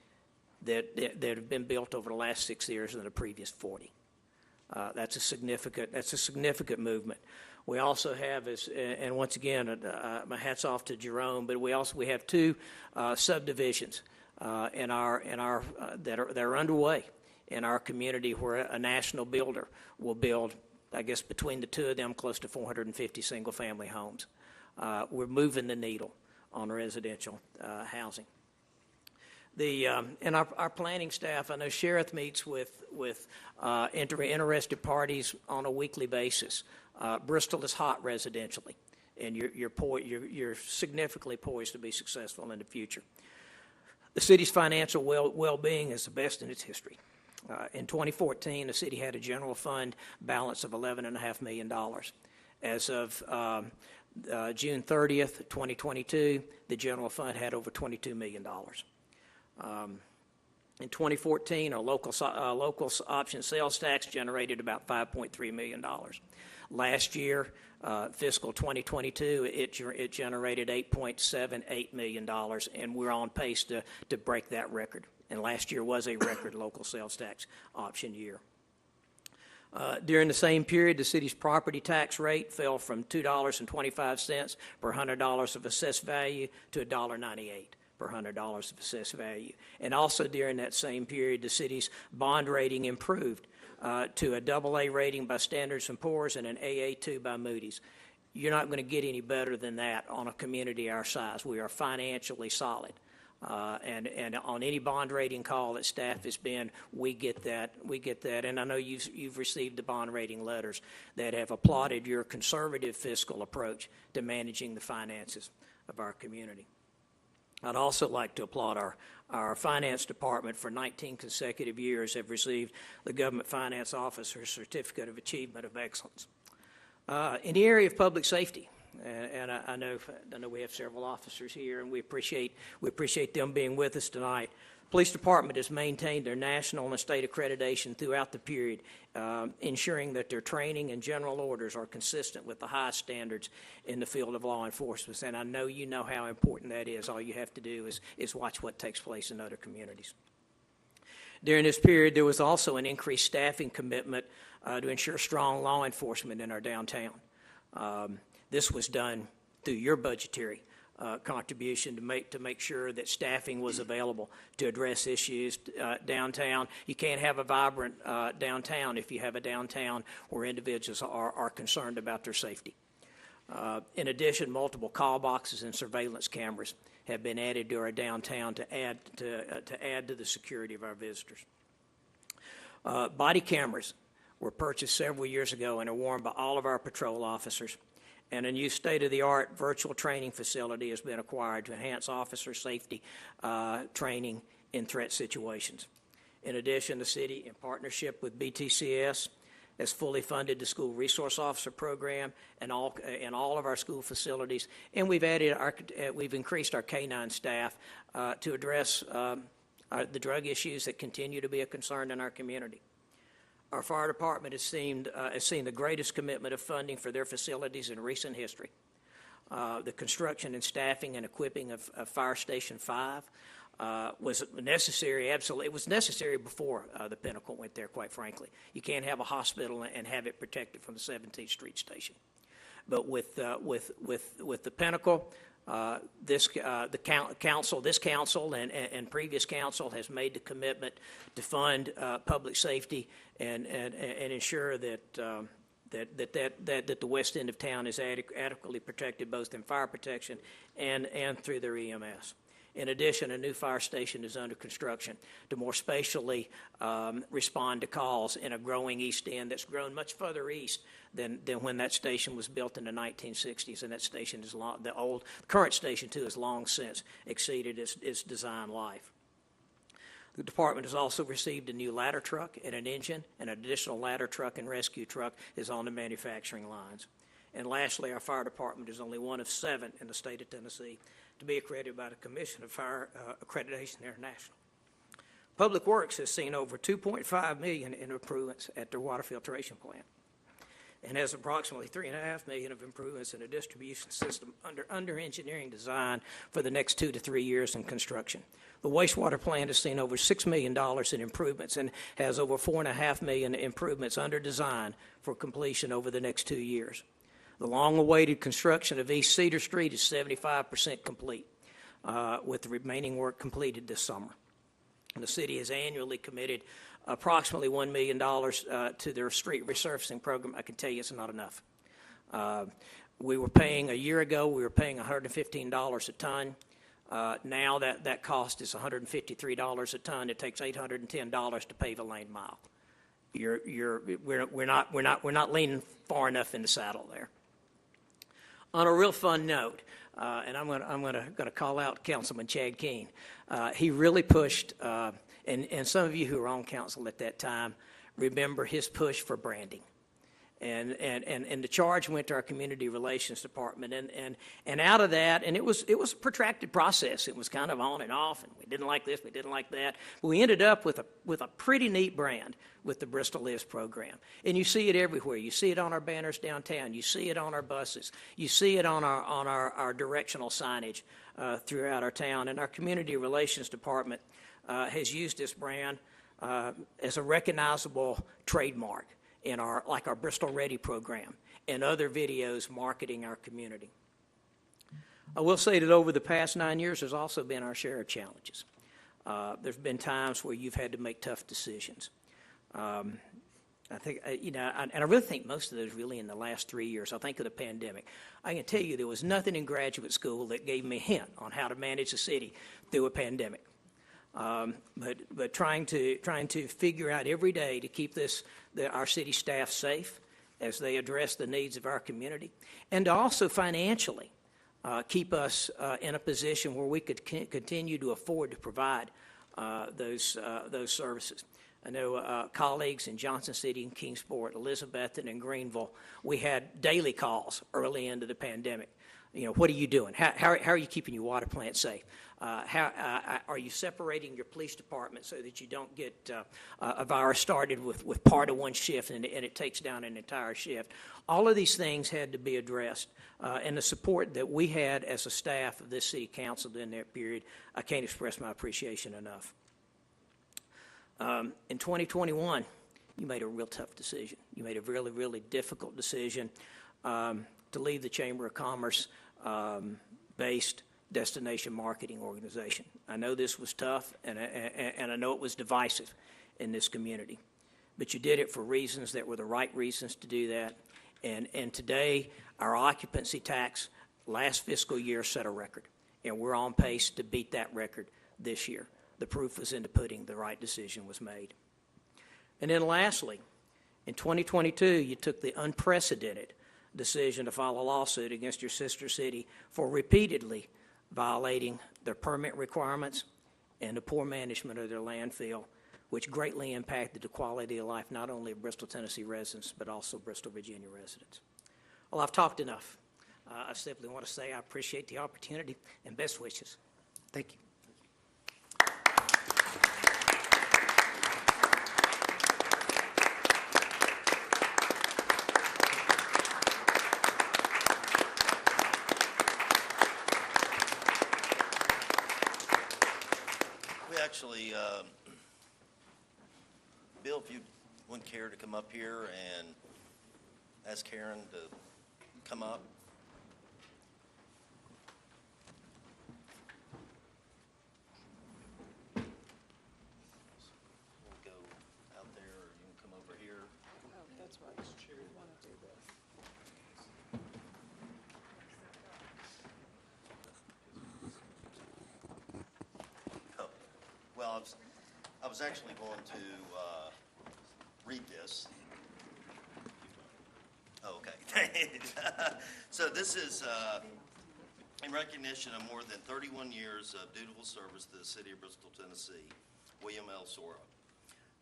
[SPEAKER 4] that have been built over the last 6 years than the previous 40. That's a significant movement. We also have, and once again, my hats off to Jerome, but we have 2 subdivisions that are underway in our community where a national builder will build, I guess, between the 2 of them, close to 450 single-family homes. We're moving the needle on residential housing. And our planning staff, I know Sheriff meets with interested parties on a weekly basis. Bristol is hot residentially, and you're significantly poised to be successful in the future. The city's financial well-being is the best in its history. In 2014, the city had a general fund balance of $11.5 million. As of June 30th, 2022, the general fund had over $22 million. In 2014, our local option sales tax generated about $5.3 million. Last year, fiscal 2022, it generated $8.78 million, and we're on pace to break that record. And last year was a record local sales tax option year. During the same period, the city's property tax rate fell from $2.25 per $100 of assessed value to $1.98 per $100 of assessed value. And also during that same period, the city's bond rating improved to a AA rating by Standard & Poor's and an AA2 by Moody's. You're not going to get any better than that on a community our size. We are financially solid. And on any bond rating call that staff has been, we get that. And I know you've received the bond rating letters that have applauded your conservative fiscal approach to managing the finances of our community. I'd also like to applaud our finance department for 19 consecutive years have received the Government Finance Officer's Certificate of Achievement of Excellence. In the area of public safety, and I know we have several officers here, and we appreciate them being with us tonight. Police Department has maintained their national and state accreditation throughout the period, ensuring that their training and general orders are consistent with the highest standards in the field of law enforcement. And I know you know how important that is. All you have to do is watch what takes place in other communities. During this period, there was also an increased staffing commitment to ensure strong law enforcement in our downtown. This was done through your budgetary contribution to make sure that staffing was available to address issues downtown. You can't have a vibrant downtown if you have a downtown where individuals are concerned about their safety. In addition, multiple call boxes and surveillance cameras have been added to our downtown to add to the security of our visitors. Body cameras were purchased several years ago and are worn by all of our patrol officers. And a new state-of-the-art virtual training facility has been acquired to enhance officer safety training in threat situations. In addition, the city, in partnership with BTCS, has fully funded the school resource officer program and all of our school facilities, and we've increased our K-9 staff to address the drug issues that continue to be a concern in our community. Our fire department has seen the greatest commitment of funding for their facilities in recent history. The construction and staffing and equipping of Fire Station 5 was necessary. Absolutely, it was necessary before the Pinnacle went there, quite frankly. You can't have a hospital and have it protected from the 17th Street station. But with the Pinnacle, this council and previous council has made the commitment to fund public safety and ensure that the west end of town is adequately protected, both in fire protection and through their EMS. In addition, a new fire station is under construction to more spatially respond to calls in a growing east end that's grown much further east than when that station was built in the 1960s. And that station is long, the current station too, has long since exceeded its design life. The department has also received a new ladder truck and an engine, and an additional ladder truck and rescue truck is on the manufacturing lines. And lastly, our fire department is only one of 7 in the state of Tennessee to be accredited by the Commission of Fire Accreditation International. Public Works has seen over $2.5 million in improvements at their water filtration plant, and has approximately $3.5 million of improvements in a distribution system under engineering design for the next 2 to 3 years in construction. The wastewater plant has seen over $6 million in improvements and has over $4.5 million improvements under design for completion over the next 2 years. The long-awaited construction of East Cedar Street is 75% complete, with the remaining work completed this summer. And the city has annually committed approximately $1 million to their street resurfacing program. I can tell you it's not enough. We were paying, a year ago, we were paying $115 a ton. Now that cost is $153 a ton. It takes $810 to pave a lane mile. We're not leaning far enough in the saddle there. On a real fun note, and I'm going to call out Councilman Chad Keene. He really pushed, and some of you who were on council at that time remember his push for branding. And the charge went to our community relations department, and out of that, and it was a protracted process. It was kind of on and off, and we didn't like this, we didn't like that. But we ended up with a pretty neat brand with the Bristol Lives program, and you see it everywhere. You see it on our banners downtown. You see it on our buses. You see it on our directional signage throughout our town. And our community relations department has used this brand as a recognizable trademark in our Bristol Ready program and other videos marketing our community. I will say that over the past 9 years, there's also been our share of challenges. There's been times where you've had to make tough decisions. I think, and I really think most of those really in the last 3 years. I think of the pandemic. I can tell you there was nothing in graduate school that gave me a hint on how to manage a city through a pandemic. But trying to figure out every day to keep our city staff safe as they address the needs of our community, and to also financially keep us in a position where we could continue to afford to provide those services. I know colleagues in Johnson City and Kingsport, Elizabethton and Greenville, we had daily calls early into the pandemic. You know, what are you doing? How are you keeping your water plant safe? Are you separating your police department so that you don't get a virus started with part of one shift and it takes down an entire shift? All of these things had to be addressed, and the support that we had as a staff of this city council during that period, I can't express my appreciation enough. In 2021, you made a real tough decision. You made a really, really difficult decision to leave the Chamber of Commerce based destination marketing organization. I know this was tough, and I know it was divisive in this community, but you did it for reasons that were the right reasons to do that. And today, our occupancy tax last fiscal year set a record, and we're on pace to beat that record this year. The proof was in the pudding. The right decision was made. And then lastly, in 2022, you took the unprecedented decision to file a lawsuit against your sister city for repeatedly violating their permit requirements and the poor management of their landfill, which greatly impacted the quality of life not only of Bristol, Tennessee residents, but also Bristol, Virginia residents. Well, I've talked enough. I simply want to say I appreciate the opportunity and best wishes. Thank you.
[SPEAKER 1] Actually, Bill, if you wouldn't care to come up here and ask Karen to come up. We'll go out there, or you can come over here.
[SPEAKER 6] Oh, that's right. You want to do this.
[SPEAKER 1] Oh, well, I was actually going to read this. Oh, okay. So this is in recognition of more than 31 years of dutiful service to the city of Bristol, Tennessee, William L. Sora.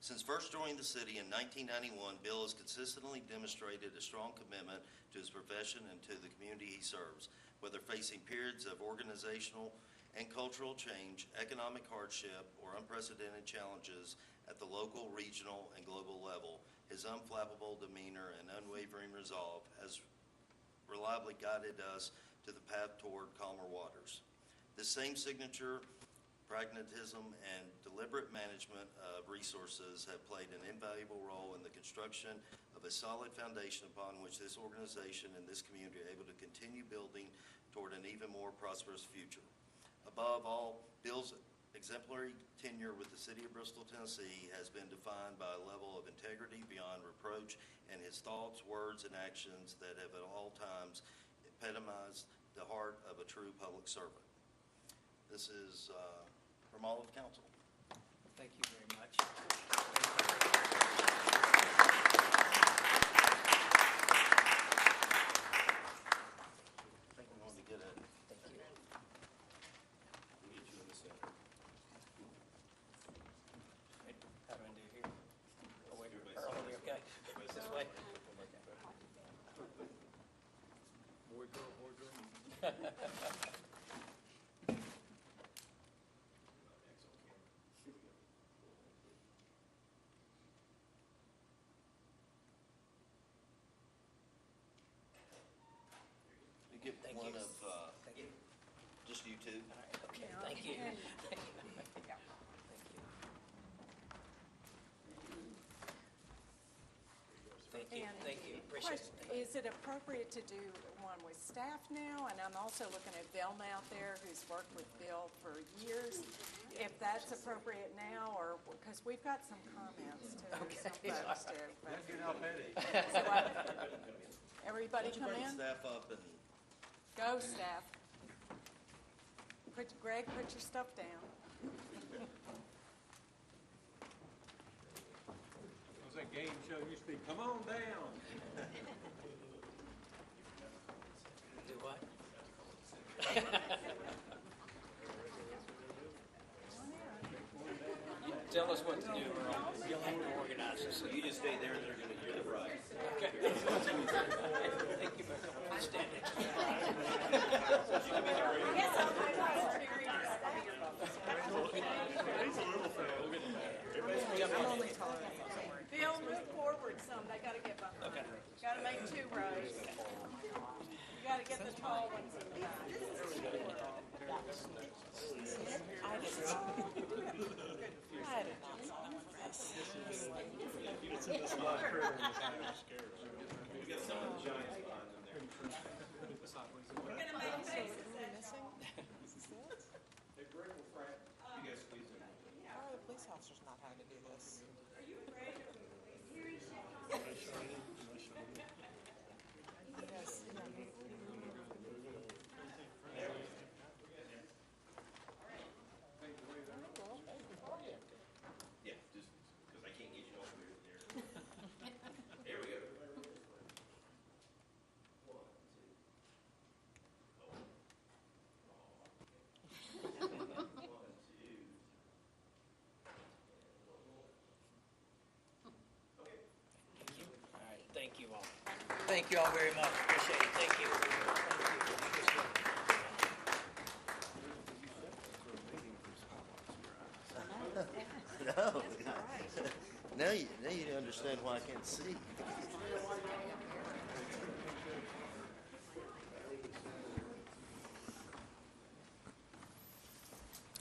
[SPEAKER 1] Since first joining the city in 1991, Bill has consistently demonstrated a strong commitment to his profession and to the community he serves. Whether facing periods of organizational and cultural change, economic hardship, or unprecedented challenges at the local, regional, and global level, his unflappable demeanor and unwavering resolve has reliably guided us to the path toward calmer waters. This same signature, pragmatism, and deliberate management of resources have played an invaluable role in the construction of a solid foundation upon which this organization and this community are able to continue building toward an even more prosperous future. Above all, Bill's exemplary tenure with the city of Bristol, Tennessee has been defined by a level of integrity beyond reproach, and his thoughts, words, and actions that have at all times epitomized the heart of a true public servant. This is from all of council.
[SPEAKER 4] Thank you very much.
[SPEAKER 1] I think we want to get it.
[SPEAKER 4] Thank you.
[SPEAKER 1] We'll get you in the center.
[SPEAKER 4] How do I do here? Oh, wait, are we okay? This way? Boy, girl, boy, girl.
[SPEAKER 1] You get
[SPEAKER 4] Thank
[SPEAKER 1] one
[SPEAKER 4] you.
[SPEAKER 1] of,
[SPEAKER 4] Thank you.
[SPEAKER 1] just you two.
[SPEAKER 4] Okay, thank you. Thank you. Thank you,
[SPEAKER 9] And
[SPEAKER 4] thank you, appreciate
[SPEAKER 9] question,
[SPEAKER 4] it.
[SPEAKER 9] is it appropriate to do one with staff now? And I'm also looking at Velma out there, who's worked with Bill for years. If that's appropriate now, or, because we've got some comments too, some folks do. So, everybody come
[SPEAKER 1] Bring
[SPEAKER 9] in?
[SPEAKER 1] staff up and
[SPEAKER 9] Go, staff. Greg, put your stuff down.
[SPEAKER 11] Was that game show used to be, come on down.
[SPEAKER 4] Do what? You tell us what to do, Earl. You'll have to organize us.
[SPEAKER 1] you just stay there and they're going to hear the right.
[SPEAKER 4] Okay. Thank you very much. Stand it.
[SPEAKER 9] Bill, move forward some, they gotta get behind.
[SPEAKER 4] Okay.
[SPEAKER 9] Gotta make 2 rows. You gotta get the tall ones in the back.
[SPEAKER 12] How are the police officers not having to do this? Yes.
[SPEAKER 1] Yeah, just because I can't get you over there. There we go.
[SPEAKER 4] All right, thank you all. Thank you all very much. Appreciate it. Thank you.
[SPEAKER 1] No. Now you understand why I can't see.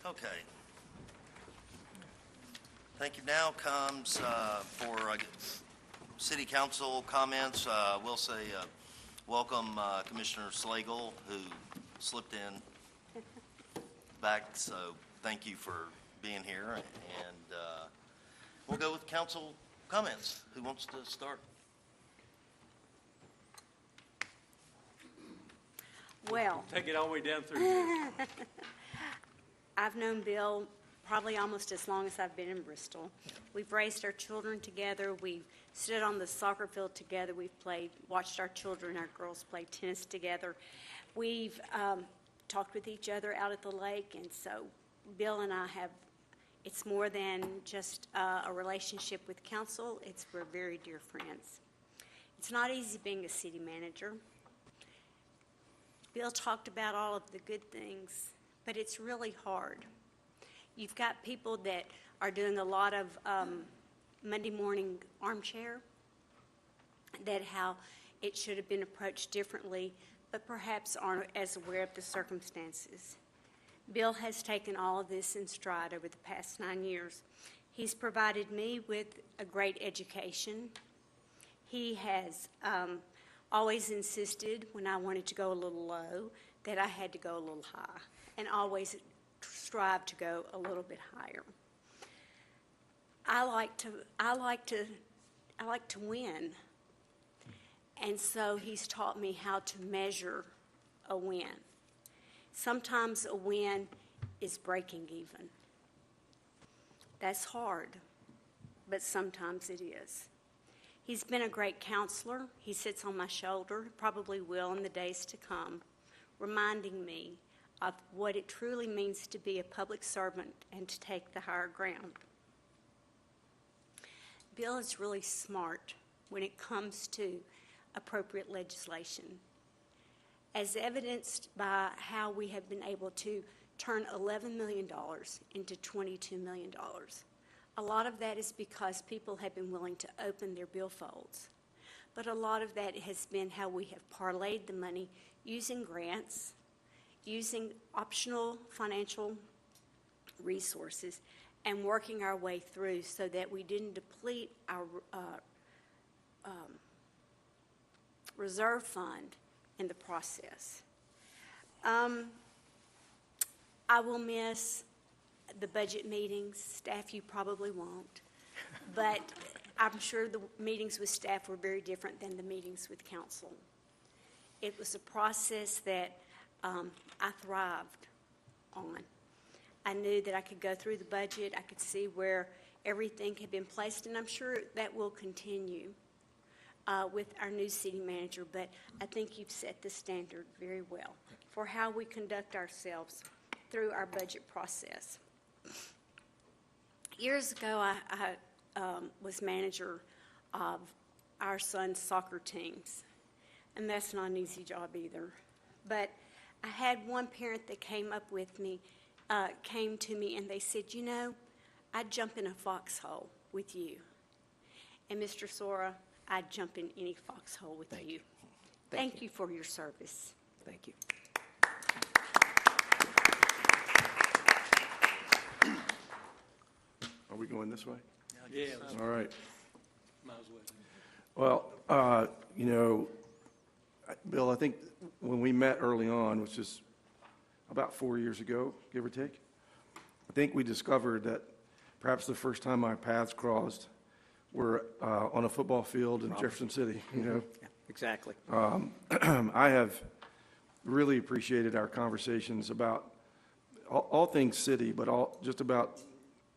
[SPEAKER 1] Okay. Thank you. Now comes for city council comments. We'll say welcome Commissioner Slagle, who slipped in back, so thank you for being here. And we'll go with council comments. Who wants to start?
[SPEAKER 3] Well,
[SPEAKER 11] Take it all the way down through here.
[SPEAKER 3] I've known Bill probably almost as long as I've been in Bristol. We've raised our children together. We've stood on the soccer field together. We've watched our children, our girls play tennis together. We've talked with each other out at the lake, and so Bill and I it's more than just a relationship with council. We're very dear friends. It's not easy being a city manager. Bill talked about all of the good things, but it's really hard. You've got people that are doing a lot of Monday morning armchair, that how it should have been approached differently, but perhaps aren't as aware of the circumstances. Bill has taken all of this in stride over the past 9 years. He's provided me with a great education. He has always insisted when I wanted to go a little low that I had to go a little high, and always strive to go a little bit higher. I like to win, and so he's taught me how to measure a win. Sometimes a win is breaking even. That's hard, but sometimes it is. He's been a great counselor. He sits on my shoulder, probably will in the days to come, reminding me of what it truly means to be a public servant and to take the higher ground. Bill is really smart when it comes to appropriate legislation, as evidenced by how we have been able to turn $11 million into $22 million. A lot of that is because people have been willing to open their billfolds. But a lot of that has been how we have parlayed the money using grants, using optional financial resources, and working our way through so that we didn't deplete our reserve fund in the process. I will miss the budget meetings. Staff, you probably won't. But I'm sure the meetings with staff were very different than the meetings with council. It was a process that I thrived on. I knew that I could go through the budget. I could see where everything had been placed, and I'm sure that will continue with our new city manager. But I think you've set the standard very well for how we conduct ourselves through our budget process. Years ago, I was manager of our son's soccer teams, and that's not an easy job either. But I had one parent that came to me, and they said, you know, I'd jump in a foxhole with you. And Mr. Sora, I'd jump in any foxhole with you. Thank you for your service.
[SPEAKER 4] Thank you.
[SPEAKER 10] Are we going this way?
[SPEAKER 11] Yeah,
[SPEAKER 10] All right.
[SPEAKER 11] might as well.
[SPEAKER 10] Well, Bill, I think when we met early on, which is about 4 years ago, give or take, I think we discovered that perhaps the first time our paths crossed were on a football field in Jefferson City,
[SPEAKER 4] Yeah, exactly.
[SPEAKER 10] I have really appreciated our conversations about all things city, but just about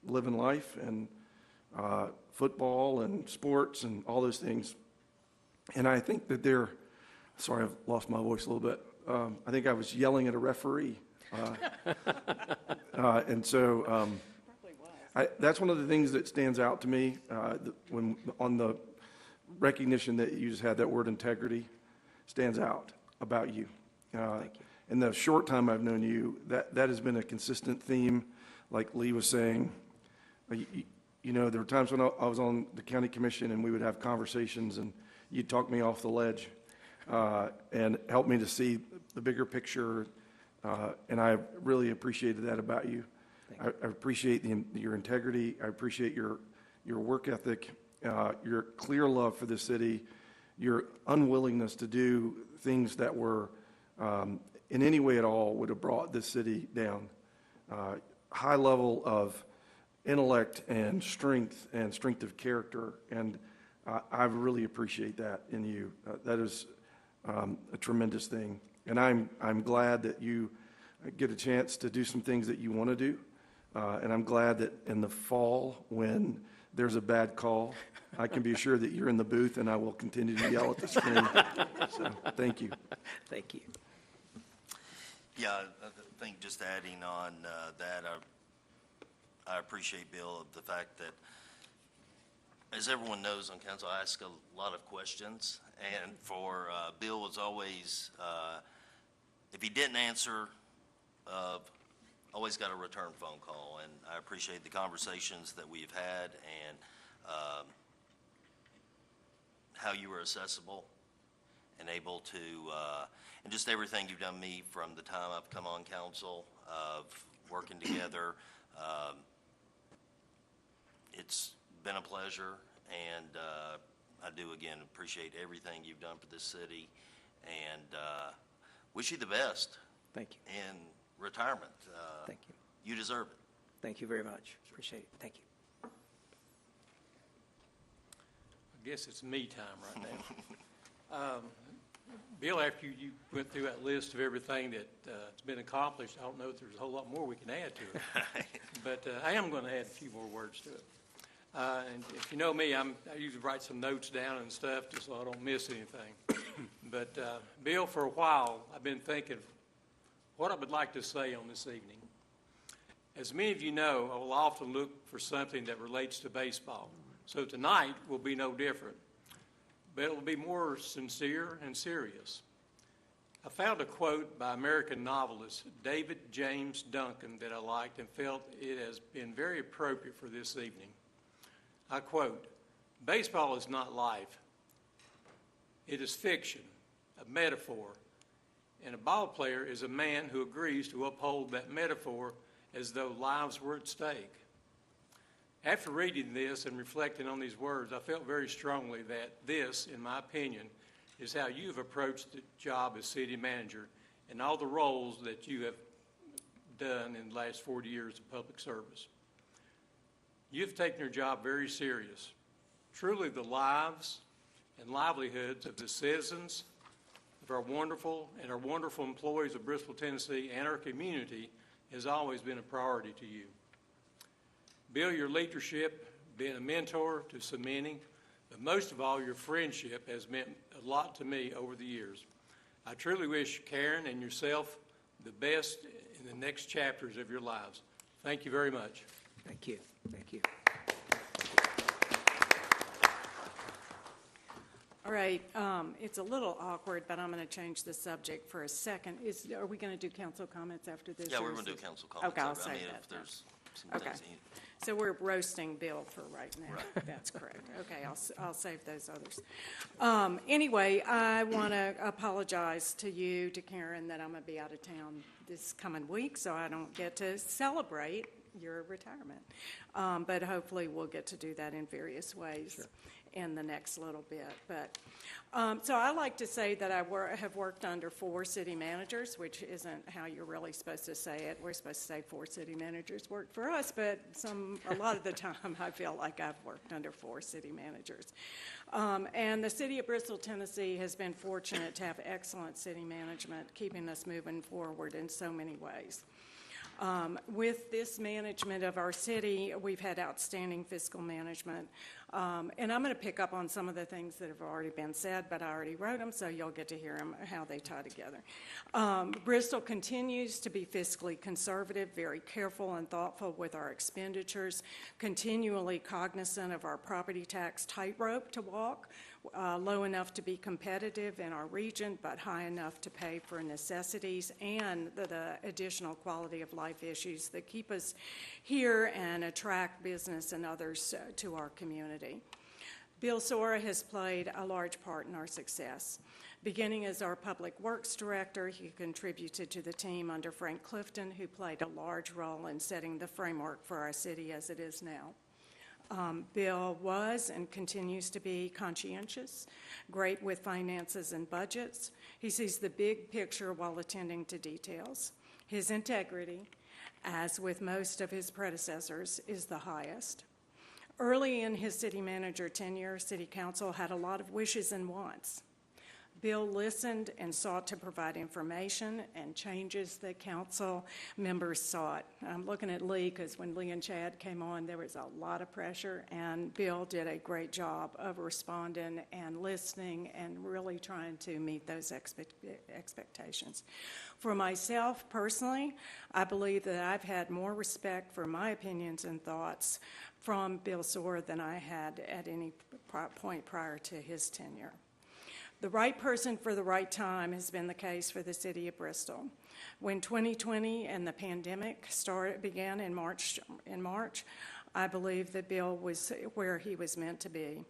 [SPEAKER 10] living life and football and sports and all those things. And I think that sorry, I've lost my voice a little bit. I think I was yelling at a referee. And so that's one of the things that stands out to me when on the recognition that you just had, that word integrity stands out about you.
[SPEAKER 4] Thank you.
[SPEAKER 10] In the short time I've known you, that has been a consistent theme. Like Lee was saying, you know, there were times when I was on the county commission and we would have conversations and you'd talk me off the ledge and help me to see the bigger picture. And I really appreciated that about you. I appreciate your integrity. I appreciate your work ethic, your clear love for the city, your unwillingness to do things that were, in any way at all, would have brought this city down. High level of intellect and strength of character, and I really appreciate that in you. That is a tremendous thing, and I'm glad that you get a chance to do some things that you want to do, and I'm glad that in the fall, when there's a bad call, I can be assured that you're in the booth, and I will continue to yell at the screen. So, thank you.
[SPEAKER 4] Thank you.
[SPEAKER 1] Yeah, I think just adding on that, I appreciate, Bill, of the fact that, as everyone knows on council, I ask a lot of questions, and for Bill was always, if he didn't answer, always got a return phone call, and I appreciate the conversations that we've had and how you were accessible and able to, and just everything you've done me from the time I've come on council, of working together. It's been a pleasure, and I do, again, appreciate everything you've done for this city, and wish you the best
[SPEAKER 4] Thank you.
[SPEAKER 1] in retirement.
[SPEAKER 4] Thank you.
[SPEAKER 1] You deserve it.
[SPEAKER 4] Thank you very much. Appreciate it. Thank you.
[SPEAKER 11] I guess it's me time right now. Bill, after you went through that list of everything that has been accomplished, I don't know if there's a whole lot more we can add to it. But I am going to add a few more words to it. And if you know me, I usually write some notes down and stuff just so I don't miss anything. But Bill, for a while, I've been thinking what I would like to say on this evening. As many of you know, I will often look for something that relates to baseball. So tonight will be no different, but it will be more sincere and serious. I found a quote by American novelist David James Duncan that I liked and felt it has been very appropriate for this evening. I quote, "Baseball is not life. It is fiction, a metaphor, and a ball player is a man who agrees to uphold that metaphor as though lives were at stake." After reading this and reflecting on these words, I felt very strongly that this, in my opinion, is how you've approached the job as city manager and all the roles that you have done in the last 40 years of public service. You've taken your job very serious. Truly, the lives and livelihoods of the citizens of our wonderful employees of Bristol, Tennessee, and our community has always been a priority to you. Bill, your leadership, being a mentor to so many, but most of all, your friendship has meant a lot to me over the years. I truly wish Karen and yourself the best in the next chapters of your lives. Thank you very much.
[SPEAKER 4] Thank you. Thank you.
[SPEAKER 9] All right, it's a little awkward, but I'm going to change the subject for a second. Are we going to do council comments after this?
[SPEAKER 1] Yeah,
[SPEAKER 9] or
[SPEAKER 1] we're
[SPEAKER 9] is
[SPEAKER 1] going to do
[SPEAKER 9] it-
[SPEAKER 1] council comments.
[SPEAKER 9] Okay, I'll
[SPEAKER 1] I
[SPEAKER 9] say
[SPEAKER 1] mean,
[SPEAKER 9] that
[SPEAKER 1] if
[SPEAKER 9] then.
[SPEAKER 1] there's some
[SPEAKER 9] Okay.
[SPEAKER 1] things.
[SPEAKER 9] So we're roasting Bill for right now. That's correct. Okay, I'll save those others. Anyway, I want to apologize to you, to Karen, that I'm going to be out of town this coming week, so I don't get to celebrate your retirement. But hopefully we'll get to do that in various ways in the next little bit. But so I like to say that I have worked under 4 city managers, which isn't how you're really supposed to say it. We're supposed to say 4 city managers worked for us, but a lot of the time I feel like I've worked under 4 city managers. And the city of Bristol, Tennessee has been fortunate to have excellent city management, keeping us moving forward in so many ways. With this management of our city, we've had outstanding fiscal management. And I'm going to pick up on some of the things that have already been said, but I already wrote them, so you'll get to hear them, how they tie together. Bristol continues to be fiscally conservative, very careful and thoughtful with our expenditures, continually cognizant of our property tax tightrope to walk, low enough to be competitive in our region, but high enough to pay for necessities and the additional quality of life issues that keep us here and attract business and others to our community. Bill Sora has played a large part in our success. Beginning as our Public Works Director, he contributed to the team under Frank Clifton, who played a large role in setting the framework for our city as it is now. Bill was and continues to be conscientious, great with finances and budgets. He sees the big picture while attending to details. His integrity, as with most of his predecessors, is the highest. Early in his city manager tenure, City Council had a lot of wishes and wants. Bill listened and sought to provide information and changes that council members sought. I'm looking at Lee because when Lee and Chad came on, there was a lot of pressure, and Bill did a great job of responding and listening and really trying to meet those expectations. For myself personally, I believe that I've had more respect for my opinions and thoughts from Bill Soar than I had at any point prior to his tenure. The right person for the right time has been the case for the city of Bristol. When 2020 and the pandemic began in March, I believe that Bill was where he was meant to be.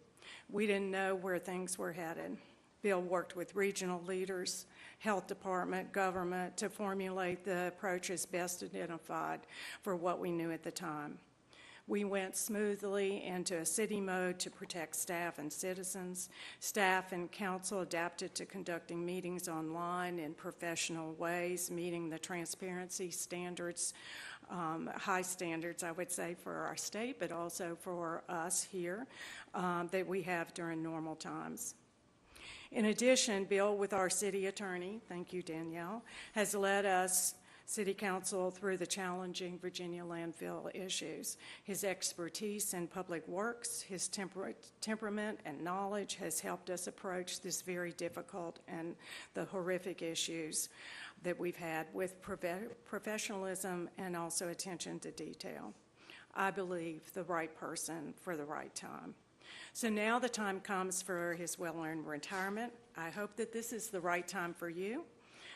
[SPEAKER 9] We didn't know where things were headed. Bill worked with regional leaders, health department, government to formulate the approaches best identified for what we knew at the time. We went smoothly into a city mode to protect staff and citizens. Staff and council adapted to conducting meetings online in professional ways, meeting the transparency standards, high standards, I would say, for our state, but also for us here that we have during normal times. In addition, Bill, with our city attorney, thank you, Danielle, has led us City Council through the challenging Virginia landfill issues. His expertise in public works, his temperament and knowledge has helped us approach this very difficult and the horrific issues that we've had with professionalism and also attention to detail. I believe the right person for the right time. So now the time comes for his well-earned retirement. I hope that this is the right time for you.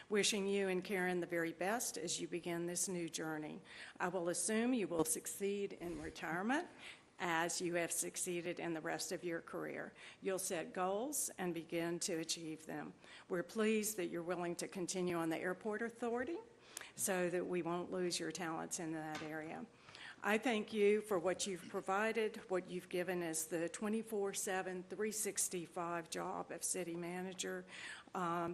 [SPEAKER 9] Wishing you and Karen the very best as you begin this new journey. I will assume you will succeed in retirement as you have succeeded in the rest of your career. You'll set goals and begin to achieve them. We're pleased that you're willing to continue on the airport authority so that we won't lose your talents in that area. I thank you for what you've provided, what you've given as the 24/7, 365 job of city manager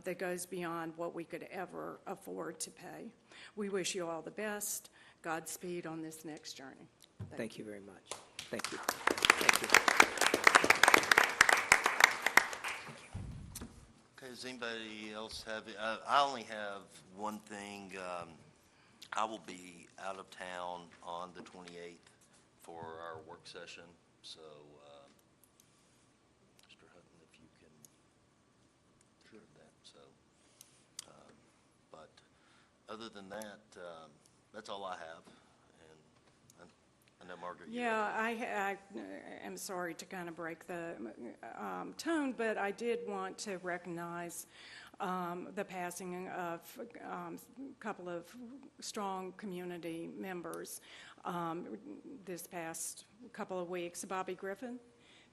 [SPEAKER 9] that goes beyond what we could ever afford to pay. We wish you all the best. Godspeed on this next journey.
[SPEAKER 4] Thank you very much. Thank you. Thank you.
[SPEAKER 1] Okay, does anybody else have, I only have one thing. I will be out of town on the 28th for our work session, so Mr. Hutton, if you can do that. So, but other than that, that's all I have. And I know, Margaret, you
[SPEAKER 9] Yeah, I am sorry to kind of break the tone, but I did want to recognize the passing of a couple of strong community members this past couple of weeks. Bobby Griffin,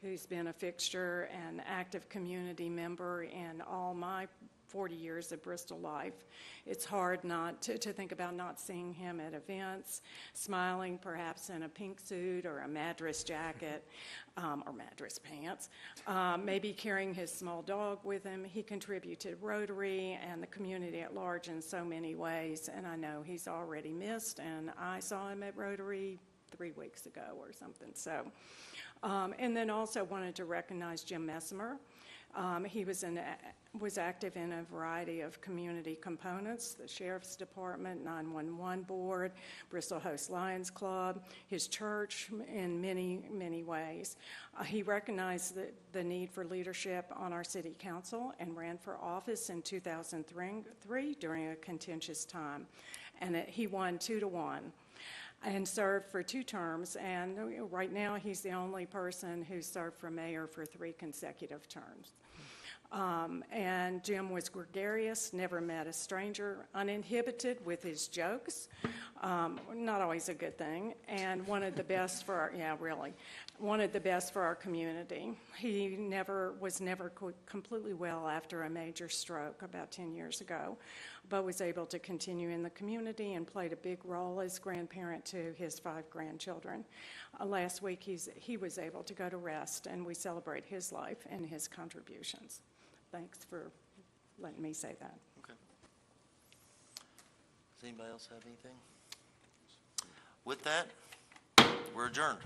[SPEAKER 9] who's been a fixture and active community member in all my 40 years of Bristol life. It's hard not to think about not seeing him at events, smiling perhaps in a pink suit or a Madras jacket or Madras pants, maybe carrying his small dog with him. He contributed Rotary and the community at large in so many ways, and I know he's already missed, and I saw him at Rotary 3 weeks ago or something. So, and then also wanted to recognize Jim Messimer. He was active in a variety of community components, the Sheriff's Department, 911 Board, Bristol Host Lions Club, his church in many, many ways. He recognized the need for leadership on our city council and ran for office in 2003 during a contentious time. And he won 2-1. And served for 2 terms, and right now he's the only person who served for mayor for 3 consecutive terms. And Jim was gregarious, never met a stranger, uninhibited with his jokes, not always a good thing, and wanted the best for our, yeah, really, wanted the best for our community. He was never completely well after a major stroke about 10 years ago, but was able to continue in the community and played a big role as grandparent to his 5 grandchildren. Last week, he was able to go to rest, and we celebrate his life and his contributions. Thanks for letting me say that.
[SPEAKER 1] Okay. Does anybody else have anything? With that, we're adjourned.